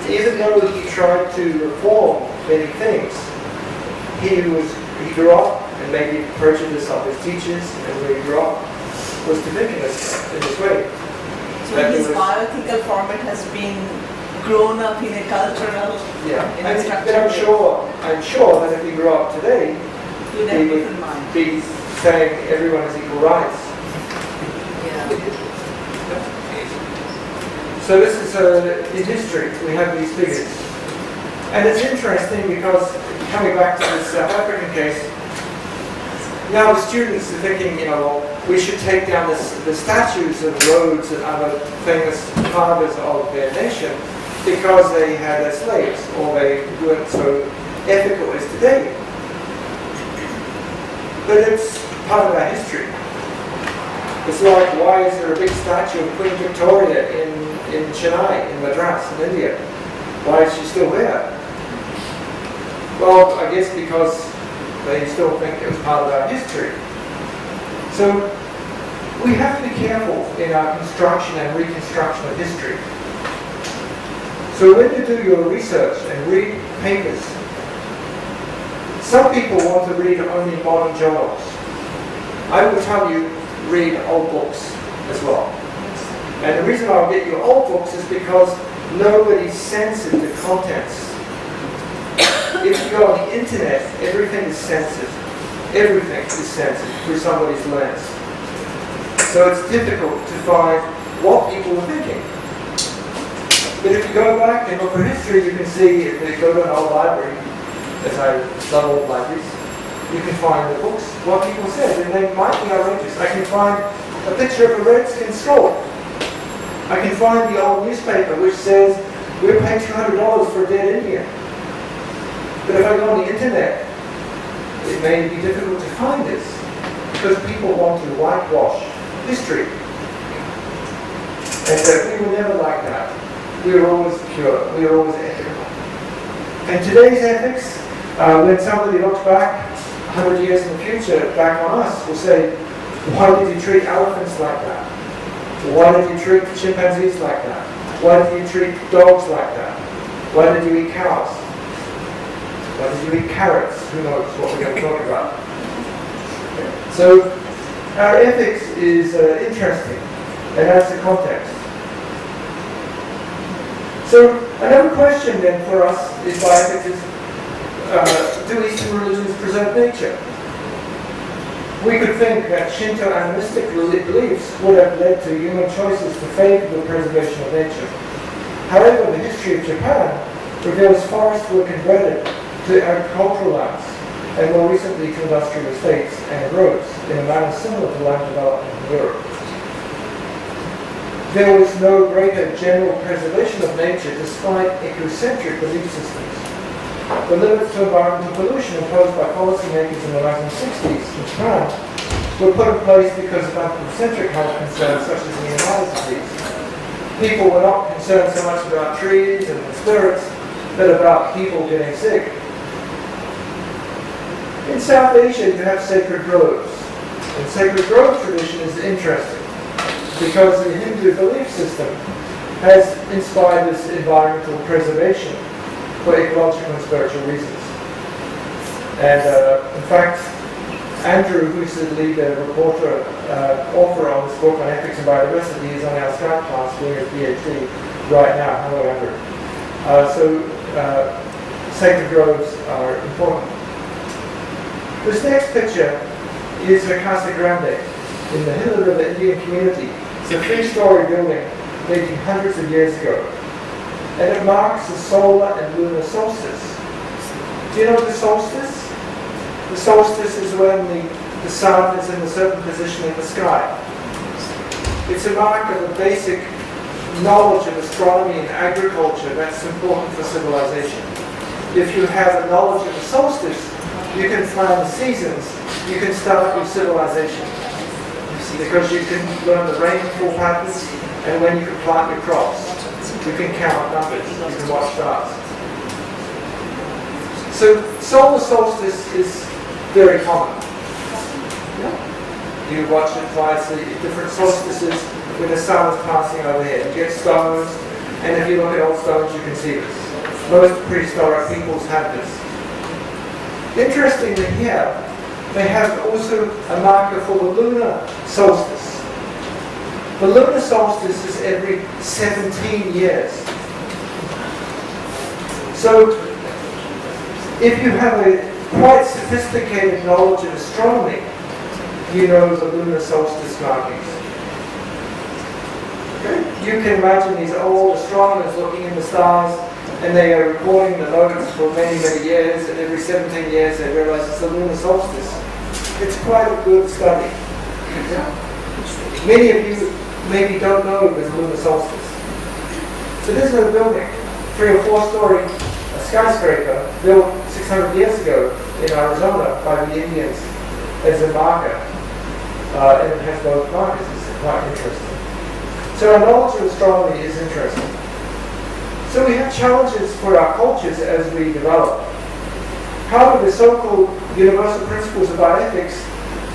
Speaker 1: Even though he tried to reform many things, he grew up and maybe prejudice of his teachers, and when he grew up was depicting us in this way.
Speaker 4: So
Speaker 1: That
Speaker 4: his
Speaker 1: was-
Speaker 4: bioethical format has been grown up in a cultural,
Speaker 1: Yeah,
Speaker 4: in a
Speaker 1: but
Speaker 4: structural
Speaker 1: I'm sure that if he grew up today,
Speaker 4: with a
Speaker 1: he would
Speaker 4: different mind.
Speaker 1: be saying everyone has equal rights.
Speaker 4: Yeah.
Speaker 1: So this is in history, we have these figures. And it's interesting because, coming back to this South African case, now the students are thinking, we should take down the statues of Rhodes and other famous fathers of their nation because they had their slaves or they weren't so ethical as today. But it's part of our history. It's like, why is there a big statue of Queen Victoria in Chennai, in Madras, in India? Why is she still there? Well, I guess because they still think it was part of our history. So we have to be careful in our construction and reconstruction of history. So when you do your research and read papers, some people want to read only modern journals. I will tell you, read old books as well. And the reason I'll get you old books is because nobody censored the contents. If you go on the internet, everything is censored. Everything is censored through somebody's lens. So it's difficult to find what people were thinking. But if you go back and look at history, you can see, if you go to an old library, as I love old libraries, you can find the books, what people said, and they might be outrageous. I can find a picture of a redskin skull. I can find the old newspaper which says, we're paying $200 for a dead Indian. But if I go on the internet, it may be difficult to find this, because people want to whitewash history. And we were never like that. We were always pure, we were always ethical. And today's ethics, when somebody looks back 100 years in the future, back on us, will say, why did you treat elephants like that? Why did you treat chimpanzees like that? Why did you treat dogs like that? Why did you eat cows? Why did you eat carrots? Who knows what we're going to talk about? So our ethics is interesting, and that's the context. So another question then for us is bioethics is, do Eastern religions preserve nature? We could think that Shinto animistic beliefs would have led to human choices to favor the preservation of nature. However, the history of Japan reveals forests were converted to agricultural lands, and more recently to industrial estates and roads, in a manner similar to land development in Europe. There was no greater general preservation of nature despite ecocentric belief systems. The limits to environmental pollution imposed by policymakers in the 1960s in Japan were put in place because of anthropocentric health concerns such as Leonardo's disease. People were not concerned so much about trees and the spirits, but about people getting sick. In South Asia, you have sacred groves. And sacred grove tradition is interesting because the Hindu belief system has inspired this environmental preservation for ecological and spiritual reasons. And in fact, Andrew, who's the lead reporter, author on this book on ethics and biodiversity, is on our Skype class doing his PhD right now. Hello, Andrew. Sacred groves are important. This next picture is the Casa Grande in the Gila River Indian community. It's a 3-story building dating hundreds of years ago. And it marks the solar and lunar solstice. Do you know the solstice? The solstice is when the sun is in a certain position in the sky. It's a mark of a basic knowledge of astronomy and agriculture that's important for civilization. If you have a knowledge of the solstice, you can plan the seasons, you can start your civilization. Because you can learn the rainfall patterns and when you can plant your crops. You can count numbers, you can watch stars. So solar solstice is very common. You watch it twice, the different solstices when the sun is passing overhead. You get stones, and if you look at old stones, you can see this. Most prehistoric peoples have this. Interestingly here, they have also a marker for the lunar solstice. The lunar solstice is every 17 years. So, if you have a quite sophisticated knowledge of astronomy, you know the lunar solstice markings. Okay? You can imagine these old astronomers looking in the stars and they are recording the notes for many, many years, and every 17 years they realize it's the lunar solstice. It's quite a good study. Many of you maybe don't know there's a lunar solstice. So this is a building, 3 or 4 story skyscraper built 600 years ago in Arizona by the Indians as a marker. And it has both markers. It's quite interesting. So our knowledge of astronomy is interesting. So we have challenges for our cultures as we develop. How do the so-called universal principles of bioethics,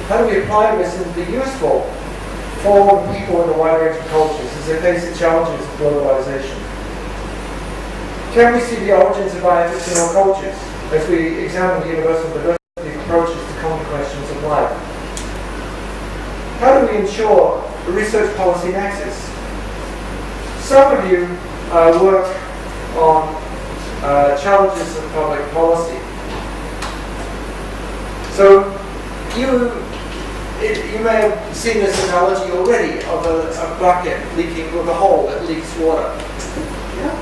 Speaker 1: how do we apply this and be useful for people in a wide range of cultures as they face the challenges of globalization? Can we see the origins of bioethics in our cultures as we examine the universal diversity approaches to common questions of life? How do we ensure a research policy nexus? Some of you work on challenges of public policy. So you may have seen this analogy already of a bucket leaking with a hole that leaks water. Yeah.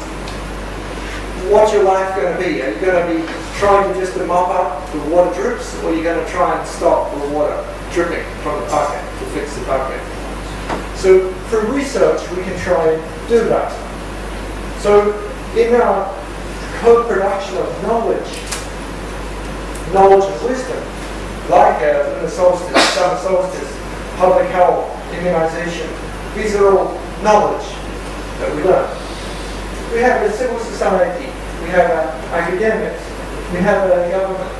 Speaker 1: What's your life going to be? Are you going to be trying to just mop up the water drips, or are you going to try and stop the water dripping from the bucket to fix the bucket? So for research, we can try and do that. So in our co-production of knowledge and wisdom, like the solstice, summer solstice, public health, immunization, these are all knowledge that we learn. We have a civil society, we have academics, we have a government.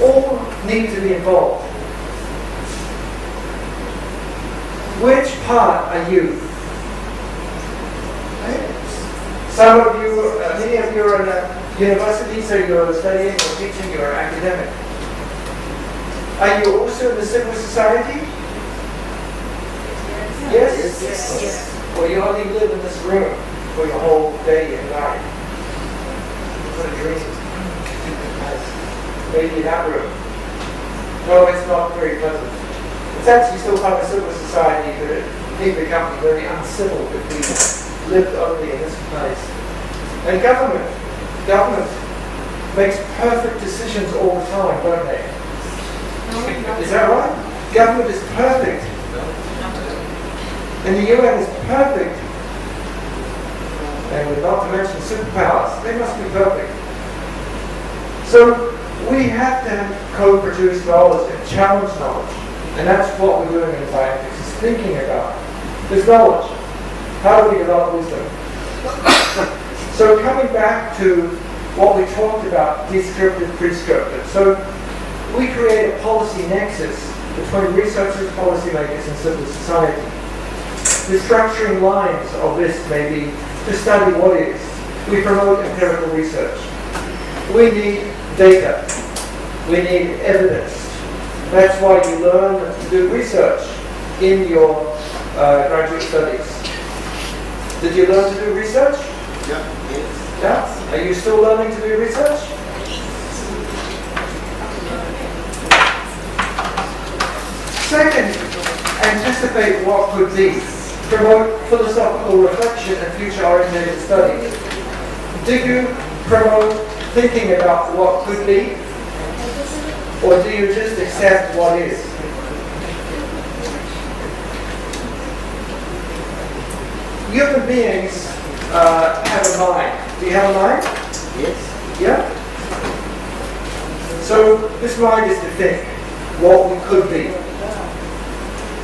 Speaker 1: All need to be involved. Which part are you? Some of you, many of you are in a university, so you're studying or teaching, you're an academic. Are you also in the civil society? Yes?
Speaker 4: Yes.
Speaker 1: Well, you only live in this room for your whole day and night. What a dream. Maybe in that room. No, it's not very pleasant. It's actually still part of civil society, but it may become very uncivil if we lived only in this place. And government makes perfect decisions all the time, don't they? Is that right? Government is perfect. And the UN is perfect. And not to mention superpowers, they must be perfect. So we have to co-produce knowledge and challenge knowledge. And that's what we're doing in bioethics, is thinking about this knowledge. How do we develop wisdom? So coming back to what we talked about, descriptive, prescriptive. So we create a policy nexus between researchers, policymakers, and civil society. The structuring lines of this may be to study what is. We promote empirical research. We need data. We need evidence. That's why you learn to do research in your graduate studies. Did you learn to do research?
Speaker 2: Yeah. Yes.
Speaker 1: Yeah? Are you still learning to do research? Second, anticipate what could be. Promote philosophical reflection and future-oriented studies. Do you promote thinking about what could be? Or do you just accept what is? Human beings have a mind. Do you have a mind?
Speaker 2: Yes.
Speaker 1: Yeah? So this mind is to think what we could be.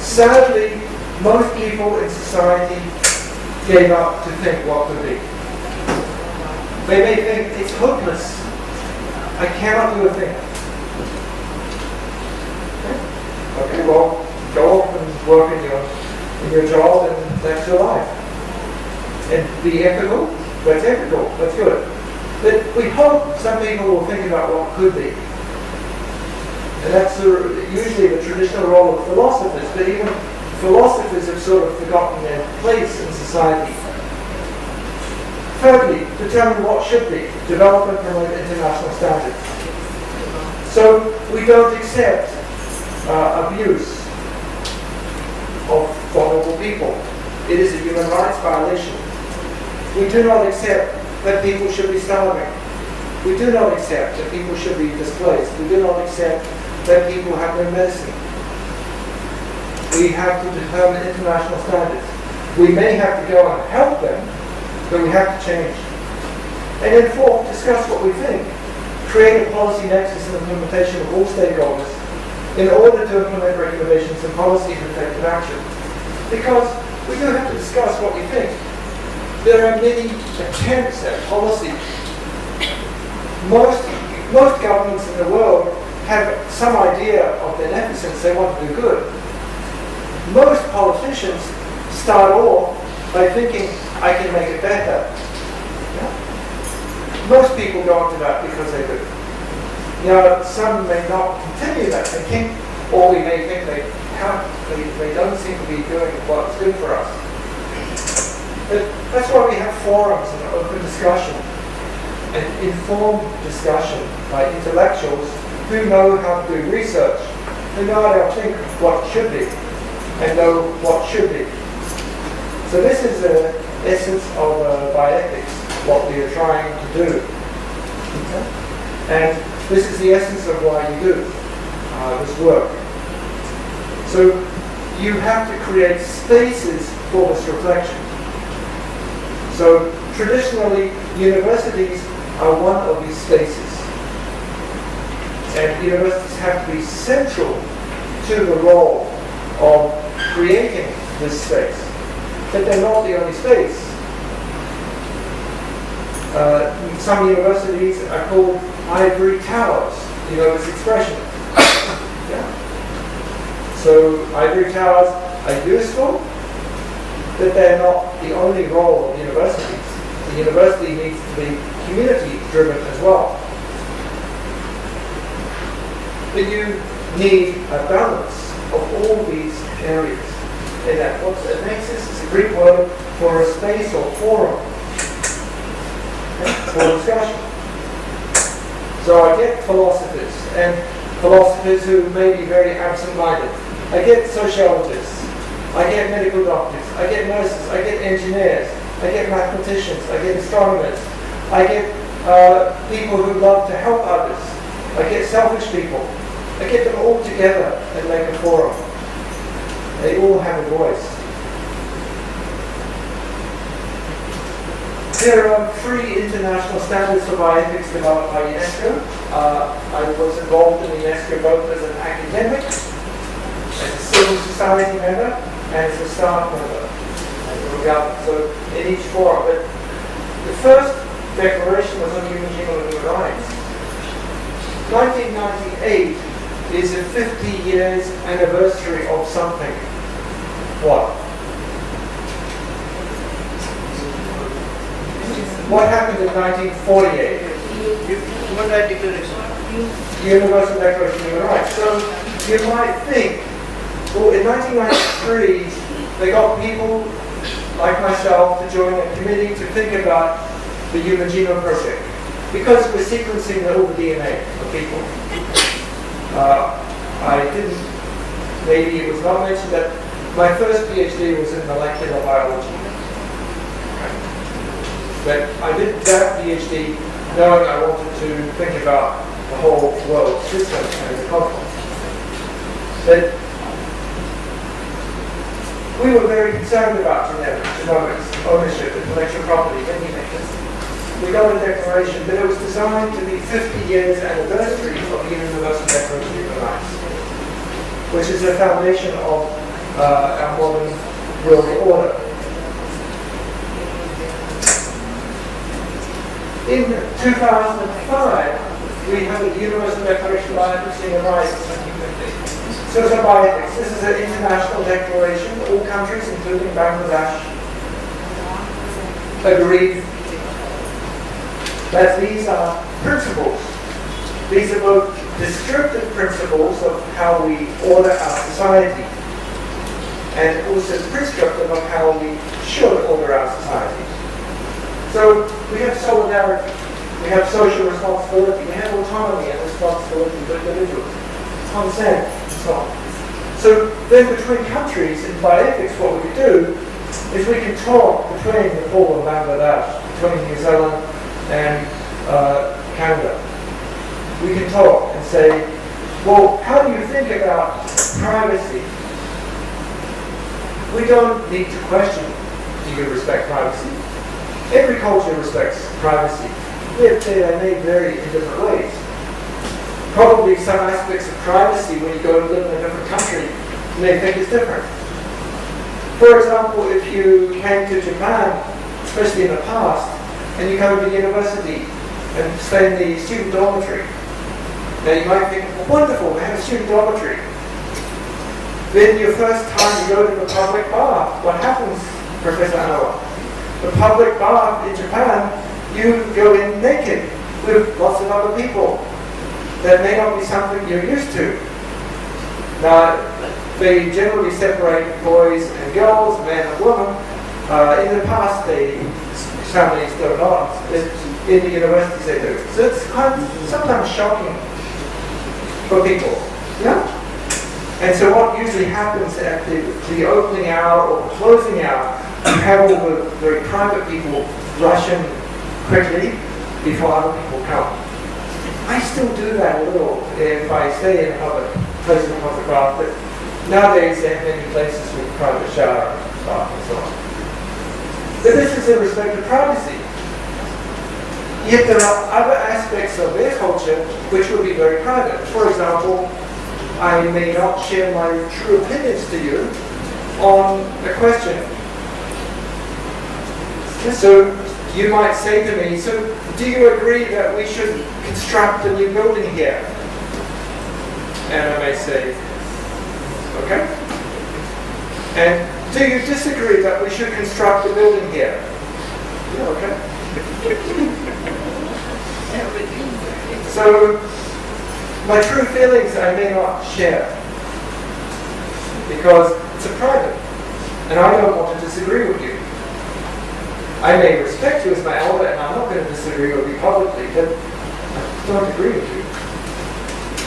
Speaker 1: Sadly, most people in society gave up to think what could be. They may think it's hopeless. I cannot do a thing. Okay, well, go off and work in your job, and that's your life. And be ethical, that's ethical, that's good. But we hope some people will think about what could be. And that's usually the traditional role of philosophers, but even philosophers have sort of forgotten their place in society. Thirdly, determine what should be. Develop and promote international standards. So we don't accept abuse of vulnerable people. It is a human rights violation. We do not accept that people should be starving. We do not accept that people should be displaced. We do not accept that people have no medicine. We have to determine international standards. We may have to go and help them, but we have to change. And then fourth, discuss what we think. Create a policy nexus and implementation of all stakeholders in order to implement recommendations and policies and effective action. Because we do have to discuss what we think. There are many attempts at policy. Most governments in the world have some idea of beneficence. They want to do good. Most politicians start off by thinking, I can make it better. Yeah? Most people go into that because they do. Some may not continue that thinking, or we may think they don't seem to be doing what's good for us. But that's why we have forums and open discussion and informed discussion by intellectuals who know how to do research, who know how to think what should be, and know what should be. So this is the essence of bioethics, what we are trying to do. Okay? And this is the essence of why you do this work. So you have to create spaces for this reflection. So traditionally, universities are one of these spaces. And universities have to be central to the role of creating this space. But they're not the only space. Some universities are called ivory towers. You know this expression? Yeah. So ivory towers are useful, but they're not the only role of universities. The university needs to be community-driven as well. But you need a balance of all these areas. And that what's a nexus is a Greek word for a space or forum for discussion. So I get philosophers, and philosophers who may be very absent-minded. I get sociologists, I get medical doctors, I get nurses, I get engineers, I get mathematicians, I get astronomers, I get people who love to help others, I get selfish people. I get them all together and make a forum. They all have a voice. There are 3 international standards for bioethics developed by UNESCO. I was involved in UNESCO both as an academic, as a civil society member, and as a staff member. So in each forum. But the first declaration was on human genome and human rights. 1998, is a 50 years anniversary of something. What? What happened in 1948?
Speaker 3: Human Rights Declaration.
Speaker 1: Universal Declaration of Human Rights. So you might think, well, in 1993, they got people like myself to join a committee to think about the Human Genome Project, because we're sequencing all the DNA of people. I didn't, maybe it was not mentioned that my first PhD was in molecular biology. But I did that PhD knowing I wanted to think about the whole world system as a cosmos. But we were very concerned about genomics, ownership, intellectual property, many things. We got a declaration, but it was designed to be 50 years anniversary of the Universal Declaration of Human Rights, which is the foundation of our modern world order. In 2005, we have a Universal Declaration of Bioethics and Human Rights. So it's a bioethics. This is an international declaration. All countries, including Bangladesh, agreed that these are principles. These are both descriptive principles of how we order our society, and also prescriptive of how we should order our society. So we have solidarity, we have social responsibility, we have autonomy and responsibility for individuals, consent, and so on. So then between countries in bioethics, what we can do is we can talk between Nepal and Bangladesh, between New Zealand and Canada. We can talk and say, well, how do you think about privacy? We don't need to question, do you respect privacy? Every culture respects privacy. They may vary in different ways. Probably some aspects of privacy when you go to live in a different country, you may think is different. For example, if you came to Japan, especially in the past, and you go to university and stay in the student dormitory, now you might think, wonderful, we have a student dormitory. Then your first time you go to the public bath, what happens, Professor Awa? The public bath in Japan, you go in naked with lots of other people. That may not be something you're used to. Now, they generally separate boys and girls, men and women. In the past, families do not. In the universities, they do. So it's sometimes shocking for people. Yeah? And so what usually happens at the opening hour or the closing hour, you have all the very private people rush in quickly before other people come. I still do that a little if I stay in a public place of public bath, but nowadays there are many places with private shower and so on. But this is in respect to privacy. Yet there are other aspects of their culture which will be very private. For example, I may not share my true opinions to you on a question. So you might say to me, so do you agree that we should construct a new building here? And I may say, okay. And do you disagree that we should construct a building here? Yeah, okay. So my true feelings I may not share because it's a private and I don't want to disagree with you. I may respect you as my elder and I'm not going to disagree with you publicly, but I don't agree with you.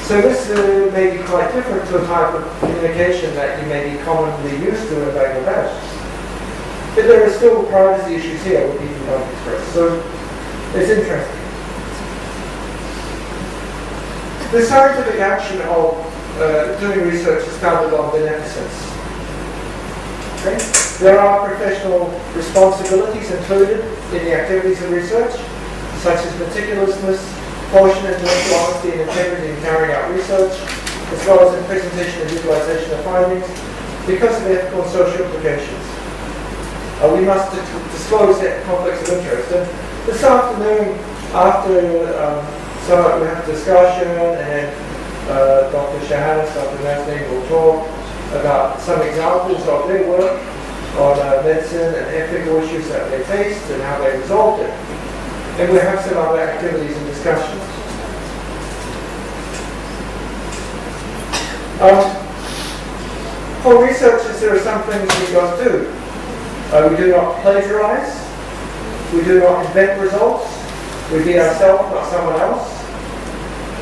Speaker 1: So this may be quite different to a type of communication that you may be commonly used to in Bangladesh. But there are still privacy issues here where people don't express. So it's interesting. The scientific action of doing research is founded on beneficence. Okay? There are professional responsibilities included in the activities of research, such as meticulousness, caution, intellectual honesty, and integrity in carrying out research, as well as in presentation and utilization of findings, because of ethical and social implications. We must disclose conflicts of interest. And this afternoon, after we have a discussion and Dr. Shahanas, Dr. Nasdeen will talk about some examples of their work on medicine and ethical issues that they faced and how they resolved it. And we'll have some other activities and discussions. For researchers, there are some things we don't do. We do not plagiarize. We do not invent results. We be ourselves, not someone else.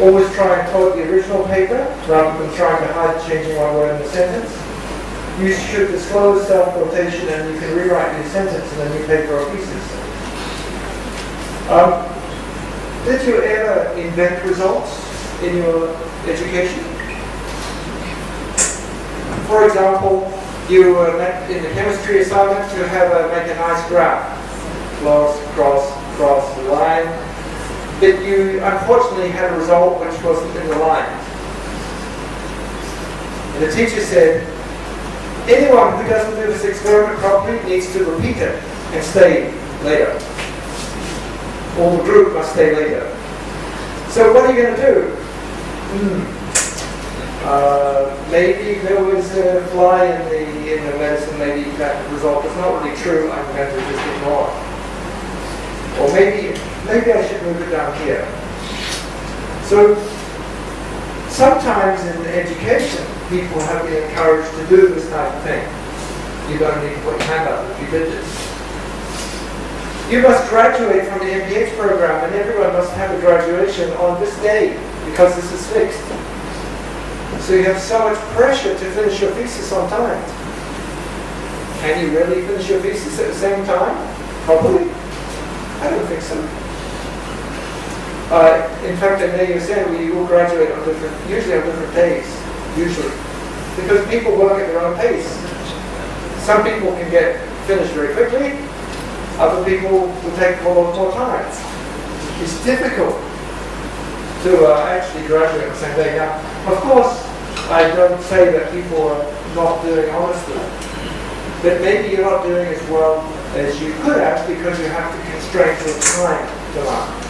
Speaker 1: Always try and quote the original paper rather than trying to hide changing one word in a sentence. You should disclose self-quotation and you can rewrite your sentence in a new paper or thesis. Did you ever invent results in your education? For example, you were in the chemistry assignment to make a nice graph. Cross, line. But you unfortunately had a result which wasn't in the line. And the teacher said, anyone who doesn't do this experiment properly needs to repeat it and stay later. Or the group must stay later. So what are you going to do? Maybe there was a fly in the medicine, maybe that result is not really true, I'm going to just ignore it. Or maybe I should move it down here. So sometimes in education, people have been encouraged to do this type of thing. You don't need to put your hand up if you did this. You must graduate from the MPH program, and everyone must have a graduation on this day because this is fixed. So you have so much pressure to finish your thesis on time. Can you really finish your thesis at the same time? Probably. I don't think so. In fact, at AUSN, we will graduate on usually on different days, because people work at their own pace. Some people can get finished very quickly, other people will take a lot more time. It's difficult to actually graduate on the same day. Now, of course, I don't say that people are not doing honestly, but maybe you're not doing as well as you could have because you have to constrain your time demand.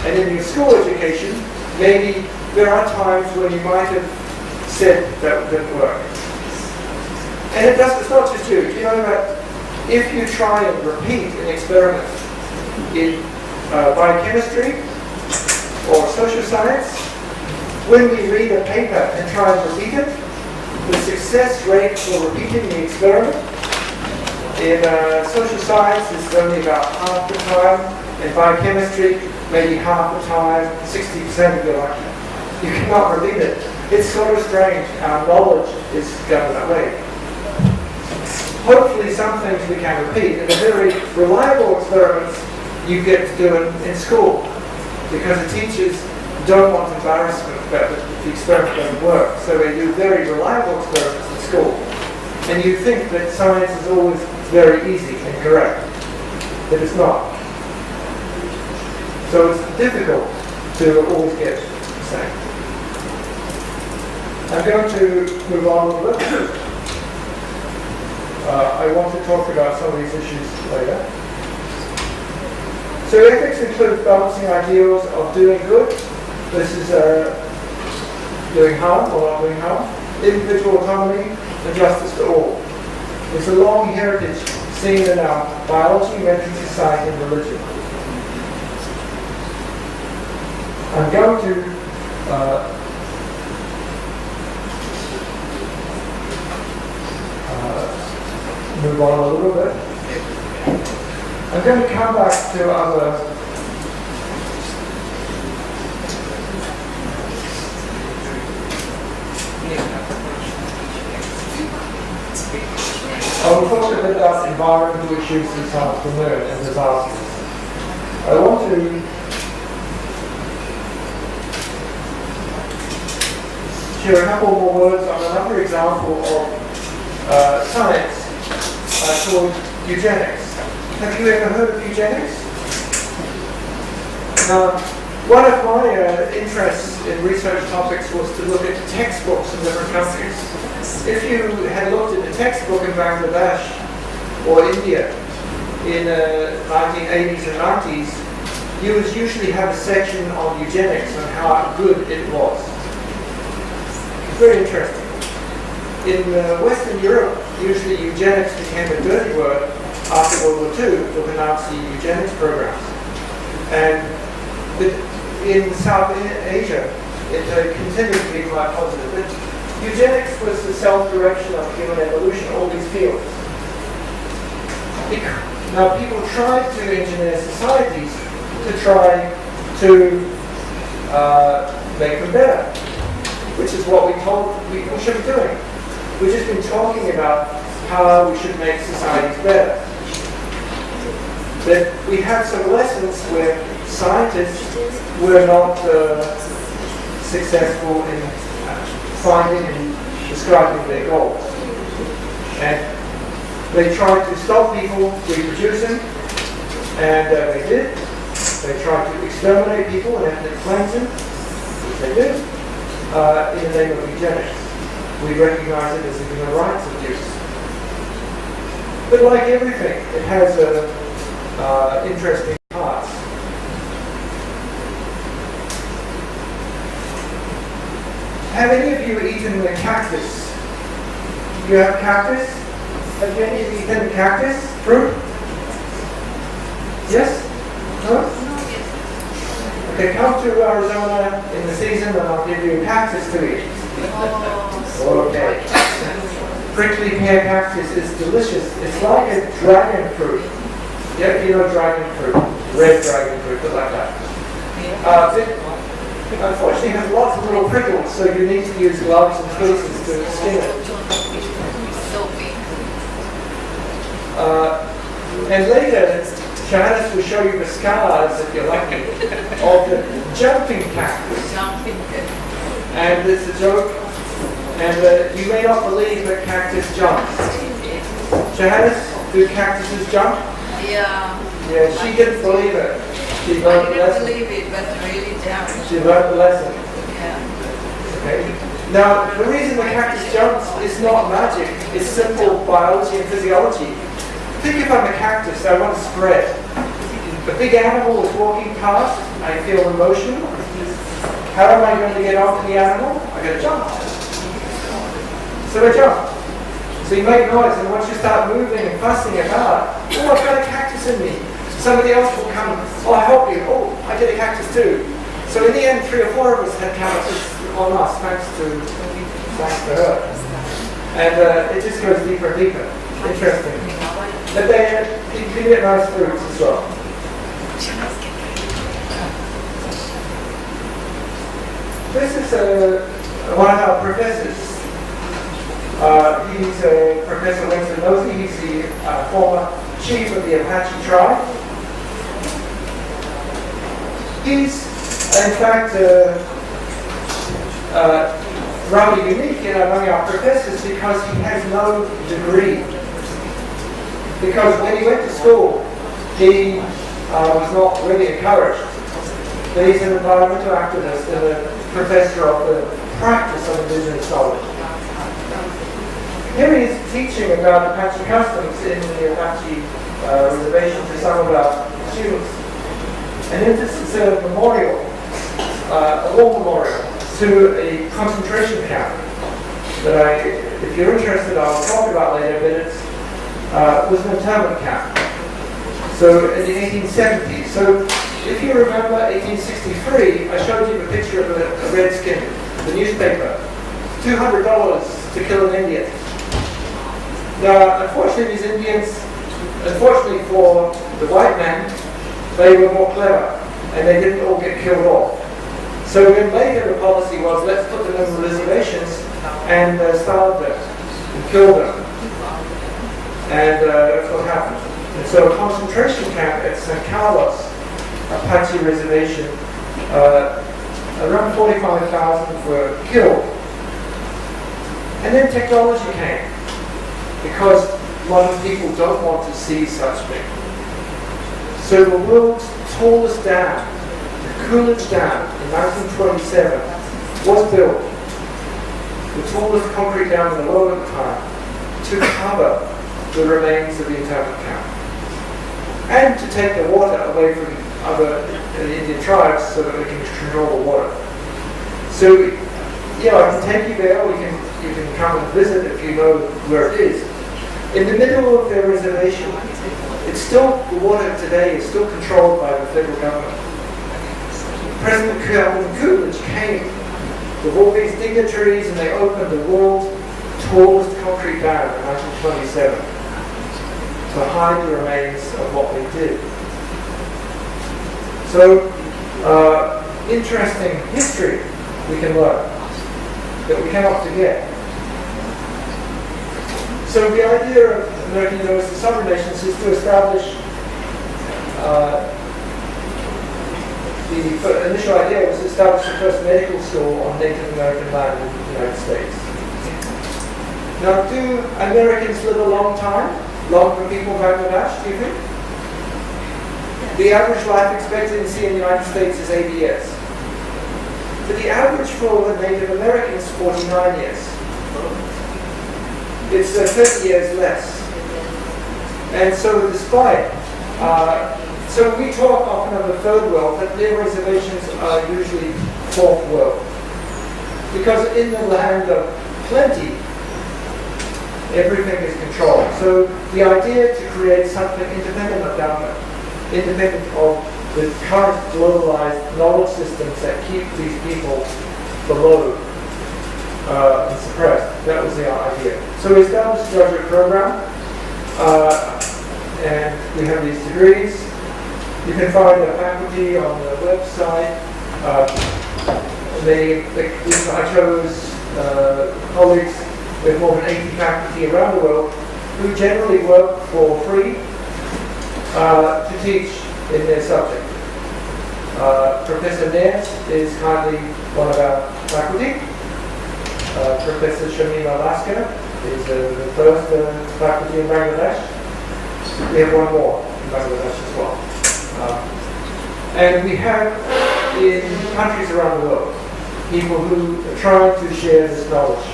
Speaker 1: And in your school education, maybe there are times when you might have said that didn't work. And it's not just you. You know that if you try and repeat an experiment in biochemistry or social science, when we read a paper and try and repeat it, the success rate for repeating the experiment in social science is only about half the time. In biochemistry, maybe half the time, 60% if you're lucky. You cannot repeat it. It's sort of strange. Our knowledge is going that way. Hopefully some things we can repeat. And the very reliable experiments you get to do in school, because the teachers don't want embarrassment that the experiment doesn't work. So they do very reliable experiments in school. And you think that science is always very easy and correct. But it's not. So it's difficult to always get the same. I'm going to move on a little bit. I want to talk about some of these issues later. So ethics includes balancing ideals of doing good. This is doing harm or not doing harm. Individual autonomy and justice to all. It's a long heritage seen in our biology, medicine, society, and religion. I'm going to move on a little bit. I'm going to come back to other I will talk a bit about environmental issues this afternoon and disasters. I want to share a couple more words on another example of science called Eugenics. Have you ever heard of Eugenics? One of my interests in research topics was to look at textbooks in different countries. If you had looked at a textbook in Bangladesh or India in the 1980s and 90s, you would usually have a section on eugenics and how good it was. very interesting. In Western Europe, usually eugenics became a dirty word after World War II with the Nazi eugenics programs. And in South Asia, it continued to be quite positive. But eugenics was the self-direction of human evolution, all these fields. Now, people tried to engineer societies to try to make them better, which is what we told we should be doing. We've just been talking about how we should make societies better. But we had some lessons where scientists were not successful in finding and describing their goals. And they tried to stop people reproducing, and they did. They tried to exterminate people and ethnic cleansing, which they did, in the name of eugenics. We recognize it as a human rights abuse. But like everything, it has interesting parts. Have any of you eaten the cactus? You have cactus? Have any of you eaten cactus fruit? Yes? No? Okay, come to Arizona in the season and I'll give you cactus to eat. Okay. Prickly pear cactus is delicious. It's like a dragon fruit. Yeah, you know dragon fruit. Red dragon fruit, but like that. It unfortunately has lots of little prickles, so you need to use gloves and tweezers to skin it. And later, Janice will show you the scars, if you're lucky, of the jumping cactus. And it's a joke, and you may not believe that cactus jumps. Janice, do cactuses jump?
Speaker 5: Yeah.
Speaker 1: Yeah, she didn't believe it. She learned the
Speaker 5: I
Speaker 1: lesson.
Speaker 5: didn't believe it, but really jumped.
Speaker 1: She learned the lesson.
Speaker 5: Yeah.
Speaker 1: Okay. Now, the reason the cactus jumps is not magic. It's simple biology and physiology. Think if I'm a cactus, I want to spread. A big animal is walking past, I feel emotion. How am I going to get onto the animal? I got to jump. So I jump. So you make noise, and once you start moving and fussing about, oh, I've got a cactus in me. Somebody else will come, oh, I'll help you. Oh, I get a cactus too. So in the end, 3 or 4 of us had cactus on us, thanks to her. And it just goes deeper and deeper. Interesting. But you can get nice fruits as well. This is one of our professors. He's Professor Winston Nosey. He's the former chief of the Apache tribe. He's, in fact, rather unique among our professors because he has no degree. Because when he went to school, he was not really encouraged. But he's an environmental activist and a professor of the practice of indigenous knowledge. Here he is teaching about Apache customs in the Apache reservation to some of our students. And this is a memorial, a war memorial to a concentration camp that if you're interested, I'll talk about later, but it's was an internment camp. So in the 1870s. So if you remember 1863, I showed you the picture of a redskin, the newspaper. $200 to kill an Indian. Now, unfortunately, these Indians, unfortunately for the white men, they were more clever, and they didn't all get killed off. So then later the policy was, let's put them in the reservations and starve them and kill them. And that's what happened. And so a concentration camp at San Carlos, Apache reservation, around 45,000 were killed. And then technology came, because modern people don't want to see such things. So the world's tallest dam, the Coolidge Dam in 1927, was built, the tallest concrete dam in the world at the time, to cover the remains of the internment camp, and to take the water away from other Indian tribes so that they can control the water. So yeah, I can take you there, or you can come and visit if you know where it is. In the middle of their reservation, it's still, the water today is still controlled by the federal government. President Calvin Coolidge came with all these dignitaries and they opened the world's tallest concrete dam in 1927 to hide the remains of what they did. So, interesting history we can learn that we cannot forget. So the idea of American Universal Sub-Relations is to establish, the initial idea was to establish the first medical school on Native American land in the United States. Now, do Americans live a long time? Longer than people in Bangladesh, do you think? The average life expectancy in the United States is 80 years. But the average for the Native Americans is 49 years. It's 30 years less. And so despite, so we talk often of the third world, but their reservations are usually fourth world. Because in the land of plenty, everything is controlled. So the idea to create something independent of government, independent of the current globalized knowledge systems that keep these people below and suppressed, that was the idea. So we established a graduate program, and we have these degrees. You can find the faculty on the website. I chose colleagues with more than 80 faculty around the world who generally work for free to teach in their subject. Professor Nair is currently one of our faculty. Professor Shamima Lasker is the first faculty in Bangladesh. We have one more in Bangladesh as well. And we have in countries around the world people who are trying to share this knowledge.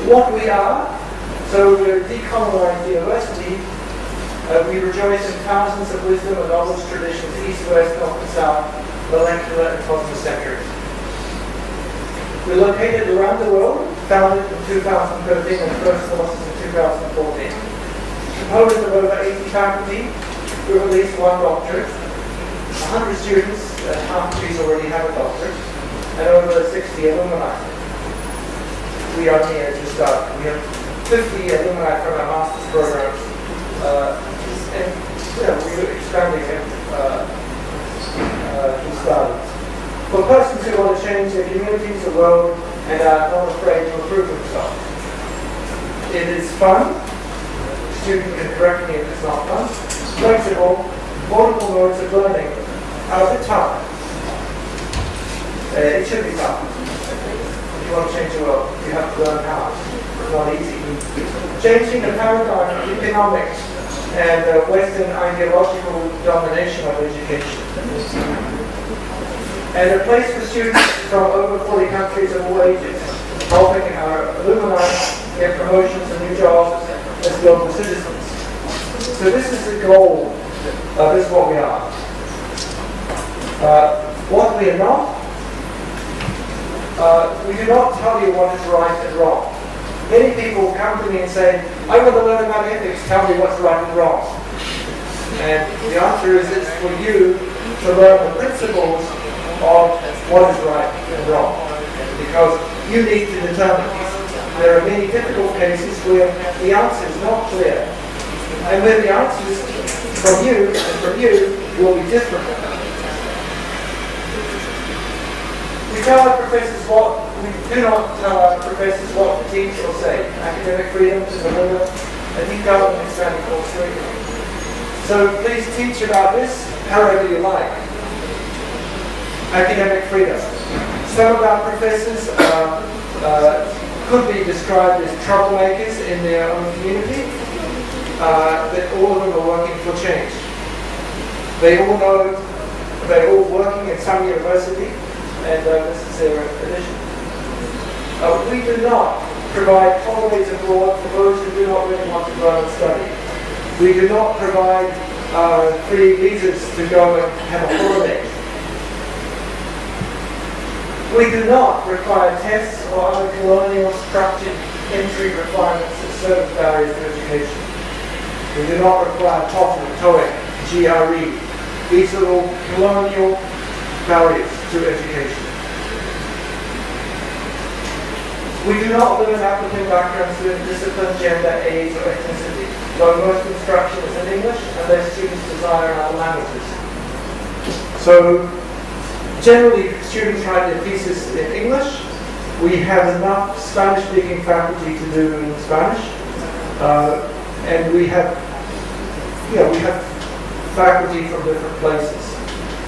Speaker 1: What we are, so we're a decolonized university. We rejoice in thousands of wisdom and knowledge traditions, east, west, north and south, molecular and cosmocentric. We're located around the world, founded in 2013 and first courses in 2014. Composed of over 80 faculty, with at least one doctorate, 100 students, half of these already have a doctorate, and over 60 alumni. We are here to start. We have 50 alumni from our master's programs, and we're expanding it to start. For persons who want to change their communities, the world, and are not afraid to improve themselves. It is fun. The student can correct me if it's not fun. Flexible, multiple modes of learning are a bit tough. It should be tough. If you want to change the world, you have to learn how. It's not easy. Changing the paradigm of economics and Western ideological domination of education. And a place for students from over 40 countries of all ages, helping our alumni get promotions and new jobs as global citizens. So this is the goal. This is what we are. What we are not, we do not tell you what is right and wrong. Many people come to me and say, I want to learn about ethics, tell me what's right and wrong. And the answer is it's for you to learn the principles of what is right and wrong. Because you need to determine. There are many difficult cases where the answer is not clear. And where the answers from you and from you will be different. We tell our professors we do not tell our professors what to teach or say. Academic freedom to deliver a detailed and expanding course curriculum. So please teach about this however you like. Academic freedom. Some of our professors could be described as troublemakers in their own community, but all of them are working for change. They all know, they're all working at some university, and this is their addition. We do not provide holidays abroad for those who do not really want to go and study. We do not provide free visas to go and have a holiday. We do not require tests or other colonial structured entry requirements that serve as barriers to education. We do not require TOEFL, TOEIC, GRE. These are all colonial barriers to education. We do not limit applicant backgrounds to discipline, gender, age, or ethnicity, though most instruction is in English unless students desire other languages. So, generally, students write their thesis in English. We have enough Spanish-speaking faculty to do in Spanish, and we have faculty from different places.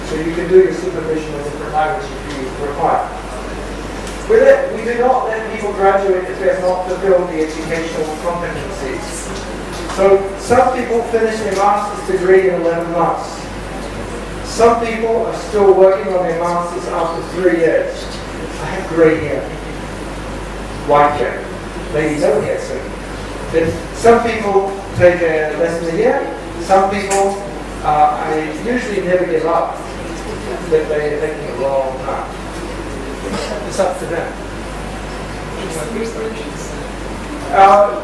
Speaker 1: So you can do your supervision in different languages if you require. We do not let people graduate if they have not fulfilled the educational competencies. So some people finish their master's degree in 11 months. Some people are still working on their masters after 3 years. I have grey hair, white hair, maybe no hair soon. But some people take less than a year. Some people, I usually never give up, but they're taking a long time. It's up to them.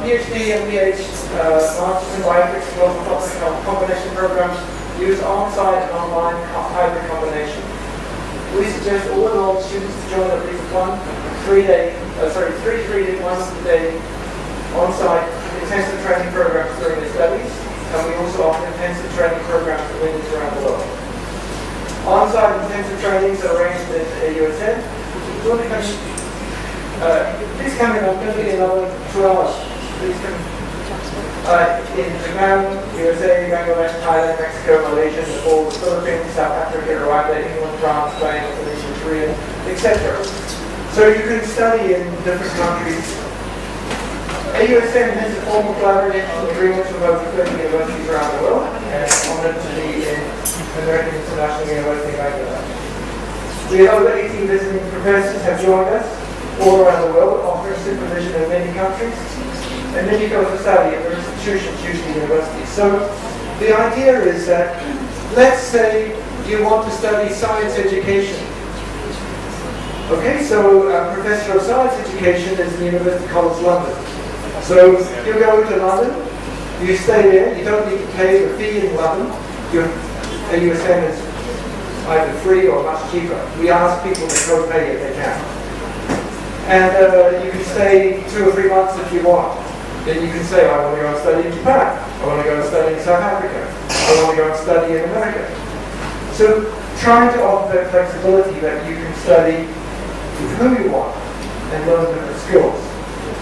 Speaker 1: PhD and PhD, Masters in Bioethics, global combination programs use on-site and online hybrid combination. We suggest all enrolled students to join at least three 3-day on-site intensive training programs during their studies, and we also offer intensive training programs for leaders around the world. On-site intensive trainings are arranged at AUSN. Please come in, I'm going to be another 2 hours. Please come in Japan, USA, Bangladesh, Thailand, Mexico, Malaysia, Nepal, the Philippines, South Africa, Rwanda, England, France, Spain, Indonesia, Korea, etc. So you can study in different countries. AUSN has a formal collaboration agreements with over 30 universities around the world, and I'm honored to be in American International University, Bangladesh. We have over 18 visiting professors have joined us all around the world, offering supervision in many countries, and then you go to study at their institutions, usually universities. So the idea is that, let's say you want to study science education. Okay, so a professor of science education is the University College London. So you go to London, you stay there, you don't need to pay the fee in London. Your AUSN is either free or much cheaper. We ask people to co-pay if they can. And you can stay 2 or 3 months if you want. Then you can say, I want to go and study in Japan. I want to go and study in South Africa. I want to go and study in America. So trying to offer that flexibility that you can study with who you want and learn different skills.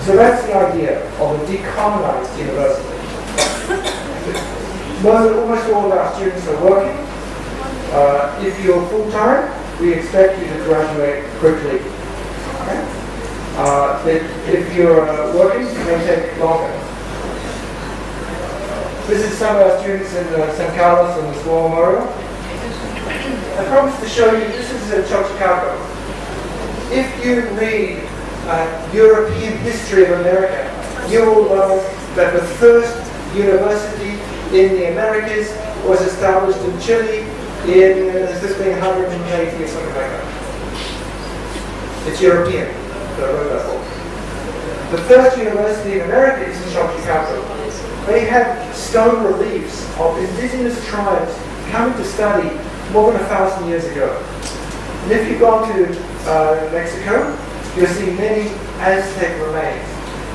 Speaker 1: So that's the idea of a decolonized university. Almost all of our students are working. If you're full-time, we expect you to graduate quickly. Okay? If you're working, it may take longer. This is some of our students in St. Carlos and the small memorial. I promised to show you, this is Chicago. If you read European history of America, you will know that the first university in the Americas was established in Chile in 1580 or something like that. It's European. The first university in America is in Chicago. They have stone reliefs of indigenous tribes coming to study more than 1,000 years ago. And if you've gone to Mexico, you'll see many Aztec remains,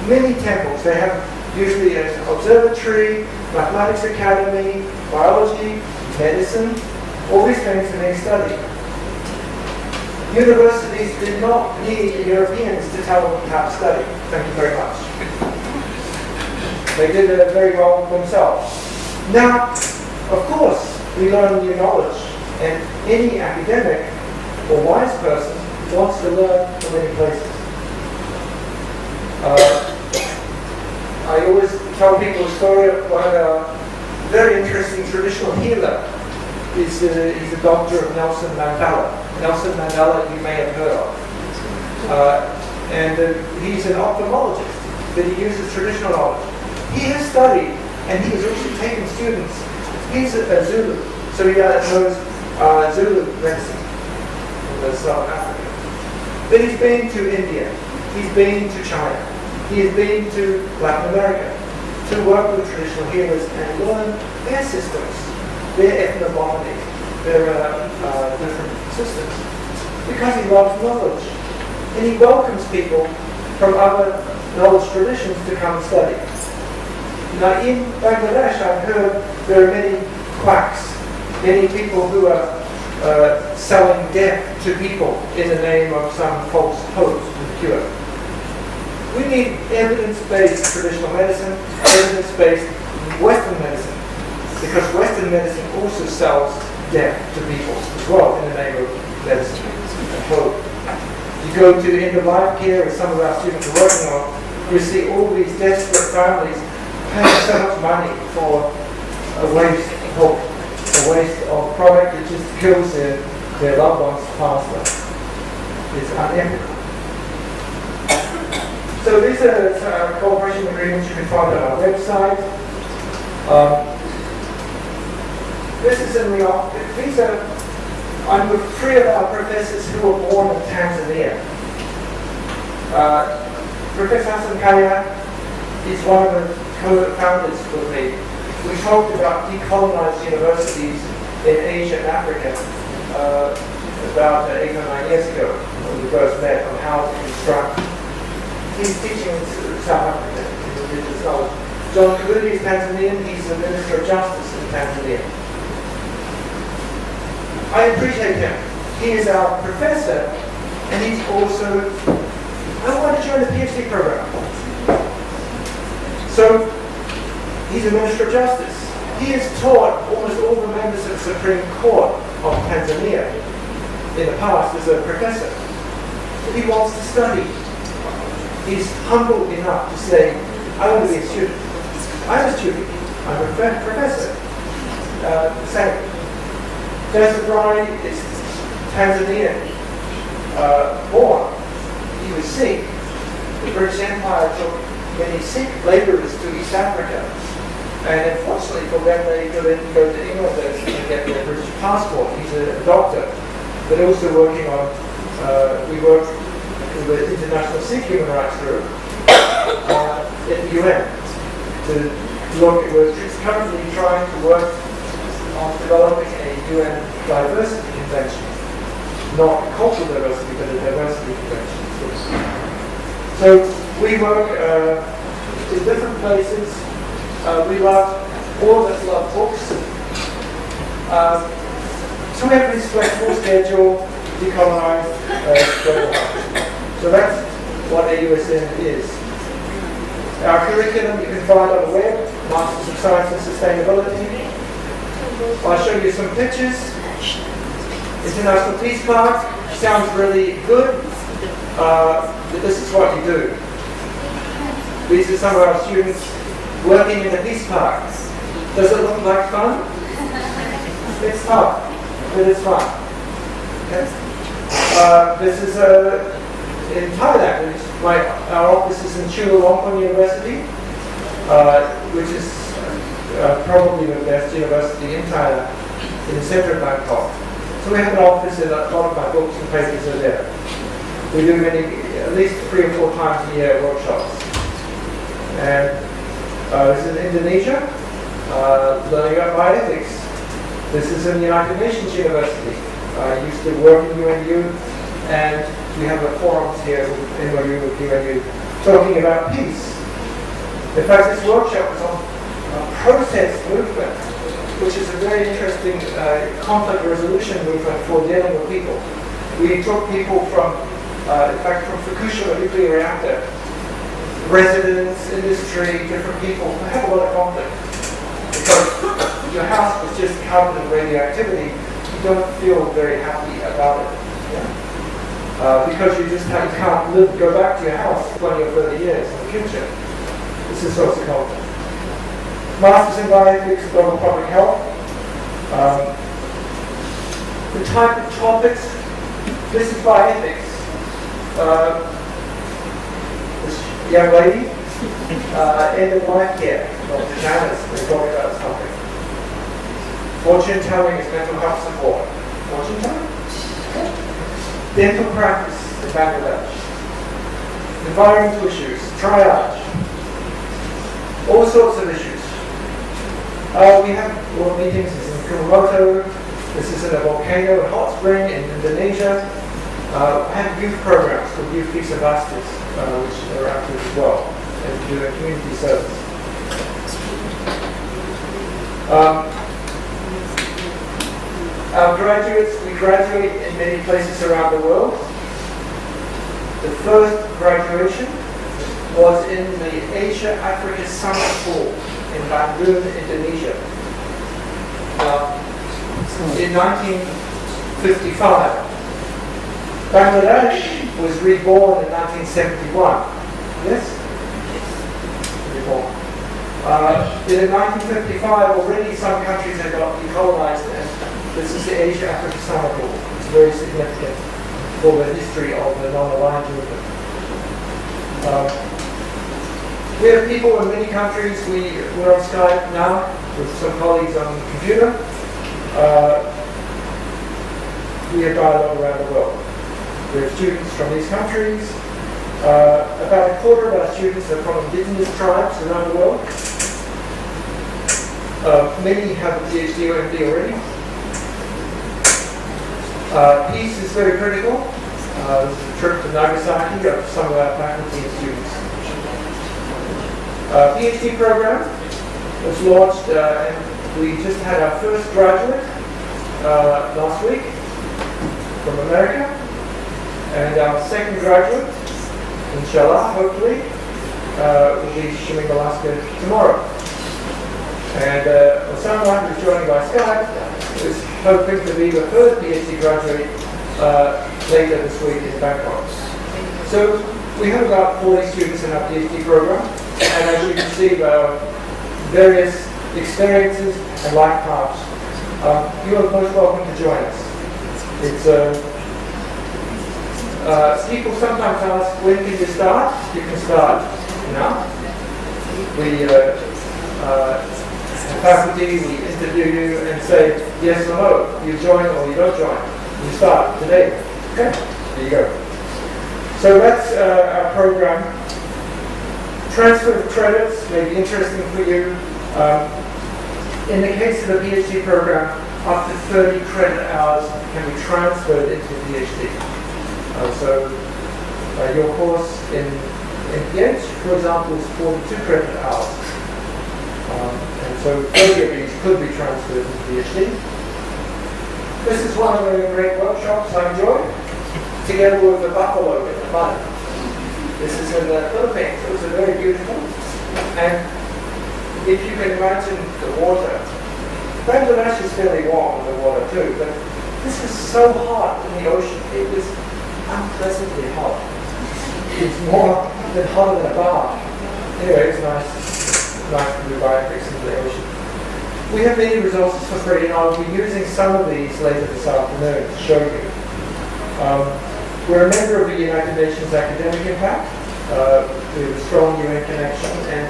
Speaker 1: many temples. They have usually an observatory, mathematics academy, biology, medicine, all these things are being studied. Universities did not need the Europeans to tell them how to study. Thank you very much. They did it very well themselves. Now, of course, we learn new knowledge, and any academic or wise person wants to learn from many places. I always tell people a story about a very interesting traditional healer. He's a doctor of Nelson Mandela. Nelson Mandela, you may have heard of. He's an ophthalmologist, but he uses traditional knowledge. He has studied, and he has also taken students. He's a Zulu, so he knows Zulu medicine from South Africa. But he's been to India, he's been to China, he has been to Latin America to work with traditional healers and learn their systems, their ethnobotany, their different systems, because he loves knowledge. And he welcomes people from other knowledge traditions to come study. Now in Bangladesh, I've heard there are many quacks, many people who are selling death to people in the name of some false hope and cure. We need evidence-based traditional medicine, evidence-based Western medicine, because Western medicine also sells death to people as well in the name of medicine and hope. You go to end-of-life care, as some of our students are working on, you see all these desperate families paying so much money for a waste of hope, a waste of product that just kills their loved ones faster. It's unethical. So these are cooperation agreements you can find on our website. This is in the office. These are, I'm with 3 of our professors who were born in Tanzania. Professor Hassan Kaya is one of the co-founders with me. We talked about decolonized universities in Asia and Africa about 8 or 9 years ago when we first met on how to construct. He's teaching in South Africa in religious knowledge. John Kabudi is Tanzanian. He's the Minister of Justice in Tanzania. I appreciate him. He is our professor, and he's also, I want to join the PhD program. So, he's a Minister of Justice. He has taught almost all the members of the Supreme Court of Tanzania in the past as a professor. But he wants to study. He's humble enough to say, I want to be a student. I'm a student. I'm a professor. Same. Joseph Rai is Tanzanian born. He was Sikh. The British Empire took many Sikh laborers to East Africa. And unfortunately for them, they go to England and get their British passport. He's a doctor, but also working on, we work with the International Sikh Human Rights Group at the UN to look at, we're currently trying to work on developing a UN diversity convention, not a cultural diversity, but a diversity convention. So we work in different places. We love, all of us love books. So we have this flexible schedule, decolonized global health. So that's what AUSN is. Our curriculum you can find on the web, Masters of Science and Sustainability. I'll show you some pictures. International Peace Park sounds really good, but this is what you do. These are some of our students working in the Peace Park. Does it look like fun? It's tough, but it's fun. Okay. This is in Thailand. Our office is in Chulalongkorn University, which is probably the best university in Thailand, in the center of Bangkok. So we have an office, and a lot of my books and papers are there. We do at least 3 or 4 times a year workshops. And this is in Indonesia, learning about bioethics. This is in the United Nations University. I used to work in UNU, and we have the forums here with NYU, with UNU, talking about peace. In fact, this workshop was on protest movement, which is a very interesting conflict resolution movement for dealing with people. We took people from, in fact, from Fukushima nuclear reactor, residents, industry, different people who have a lot of conflict. Because your house was just covered in radioactivity, you don't feel very happy about it. Yeah? Because you can't go back to your house 20 or 30 years in the future. This is socioculture. Masters in Bioethics, Global Public Health. The type of topics, this is bioethics. This young lady, end-of-life care, Dr. Janice, we're talking about this topic. Fortune telling is mental health support. Fortune telling? Dental practice. in Bangladesh. Environmental issues, triage, all sorts of issues. We have meetings in Kumamoto. This is in a volcano, a hot spring in Indonesia. I have youth programs called Youth Peace Ambassadors, which are active as well, and do a community service. Our graduates, we graduate in many places around the world. The first graduation was in the Asia-Africa Summit Hall in Bandung, Indonesia. In 1955. Bangladesh was reborn in 1971. Yes? Reborn. In 1955, already some countries had got decolonized, and this is the Asia-Africa Summit Hall. It's very significant for the history of the non-aligned movement. We have people in many countries. We're on Skype now with some colleagues on the computer. We have dialogue around the world. We have students from these countries. About a quarter of our students are from indigenous tribes around the world. Many have a PhD or MD already. Peace is very critical. This is a trip to Nagasaki of some of our faculty and students. PhD program was launched, and we just had our first graduate last week from America, and our second graduate, inshallah, hopefully, will be shipping Alaska tomorrow. And Osama, who's joining by Skype, is hoping to be the third PhD graduate later this week in Bangkok. So we have about 40 students in our PhD program, and as you can see, various experiences and life paths. You are most welcome to join us. It's people sometimes ask, when can you start? You can start now. We faculty, we interview you and say yes or no. You join or you don't join. You start today. Okay? There you go. So that's our program. Transfer of credits may be interesting for you. In the case of the PhD program, up to 30 credit hours can be transferred into a PhD. So your course in PhD, for example, is 42 credit hours. And so 30 of these could be transferred into PhD. This is one of the great workshops I enjoy, together with the buffalo in the mud. This is in the Philippines. It was very beautiful. And if you can imagine the water, Bangladesh is fairly warm in the water too, but this was so hot in the ocean. It was unpleasantly hot. It's more than hotter than a bath. Anyway, it's nice to do bioethics in the ocean. We have many resources for free, and I'll be using some of these later this afternoon to show you. We're a member of the United Nations Academic Impact. We have a strong UN connection, and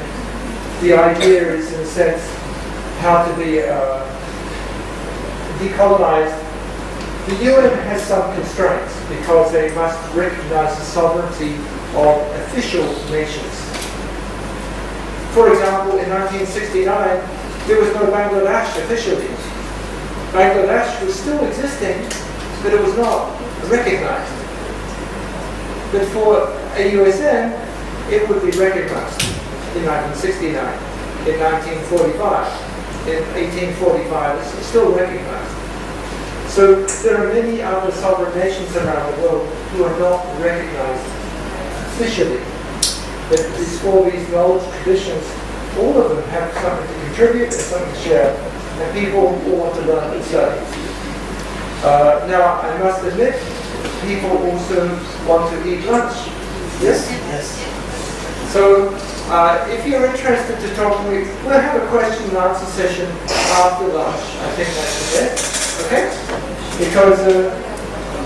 Speaker 1: the idea is, in a sense, how to be decolonized. The UN has some constraints because they must recognize the sovereignty of official nations. For example, in 1969, there was no Bangladesh officially. Bangladesh was still existing, but it was not recognized. But for AUSN, it would be recognized in 1969, in 1945, in 1845, it's still recognized. So there are many other sovereign nations around the world who are not recognized officially. But it's all these knowledge traditions, all of them have something to contribute and something to share, and people all want to learn and study. Now, I must admit, people also want to eat lunch. Yes?
Speaker 2: Yes.
Speaker 1: So, if you're interested to talk to me, we'll have a question and answer session after lunch. I think that's the best. Okay? Because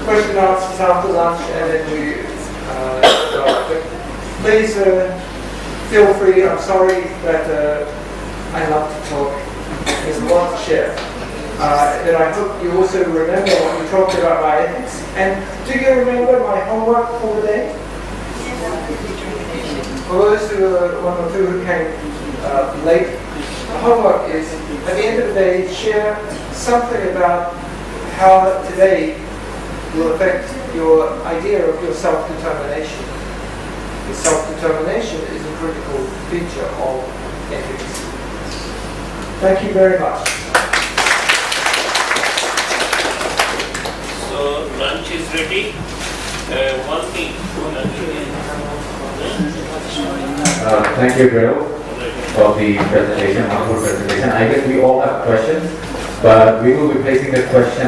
Speaker 1: question and answers after lunch, and then we please feel free. I'm sorry that I love to talk. There's a lot to share. that I hope you also remember what we talked about bioethics. And do you remember my homework for the day? For those who are one or two who came late, the homework is, at the end of the day, share something about how today will affect your idea of your self-determination. The self-determination is a critical feature of ethics. Thank you very much.
Speaker 6: So lunch is ready. One thing.
Speaker 7: Thank you, Darryl, for the presentation, wonderful presentation. I guess we all have questions, but we will be placing the question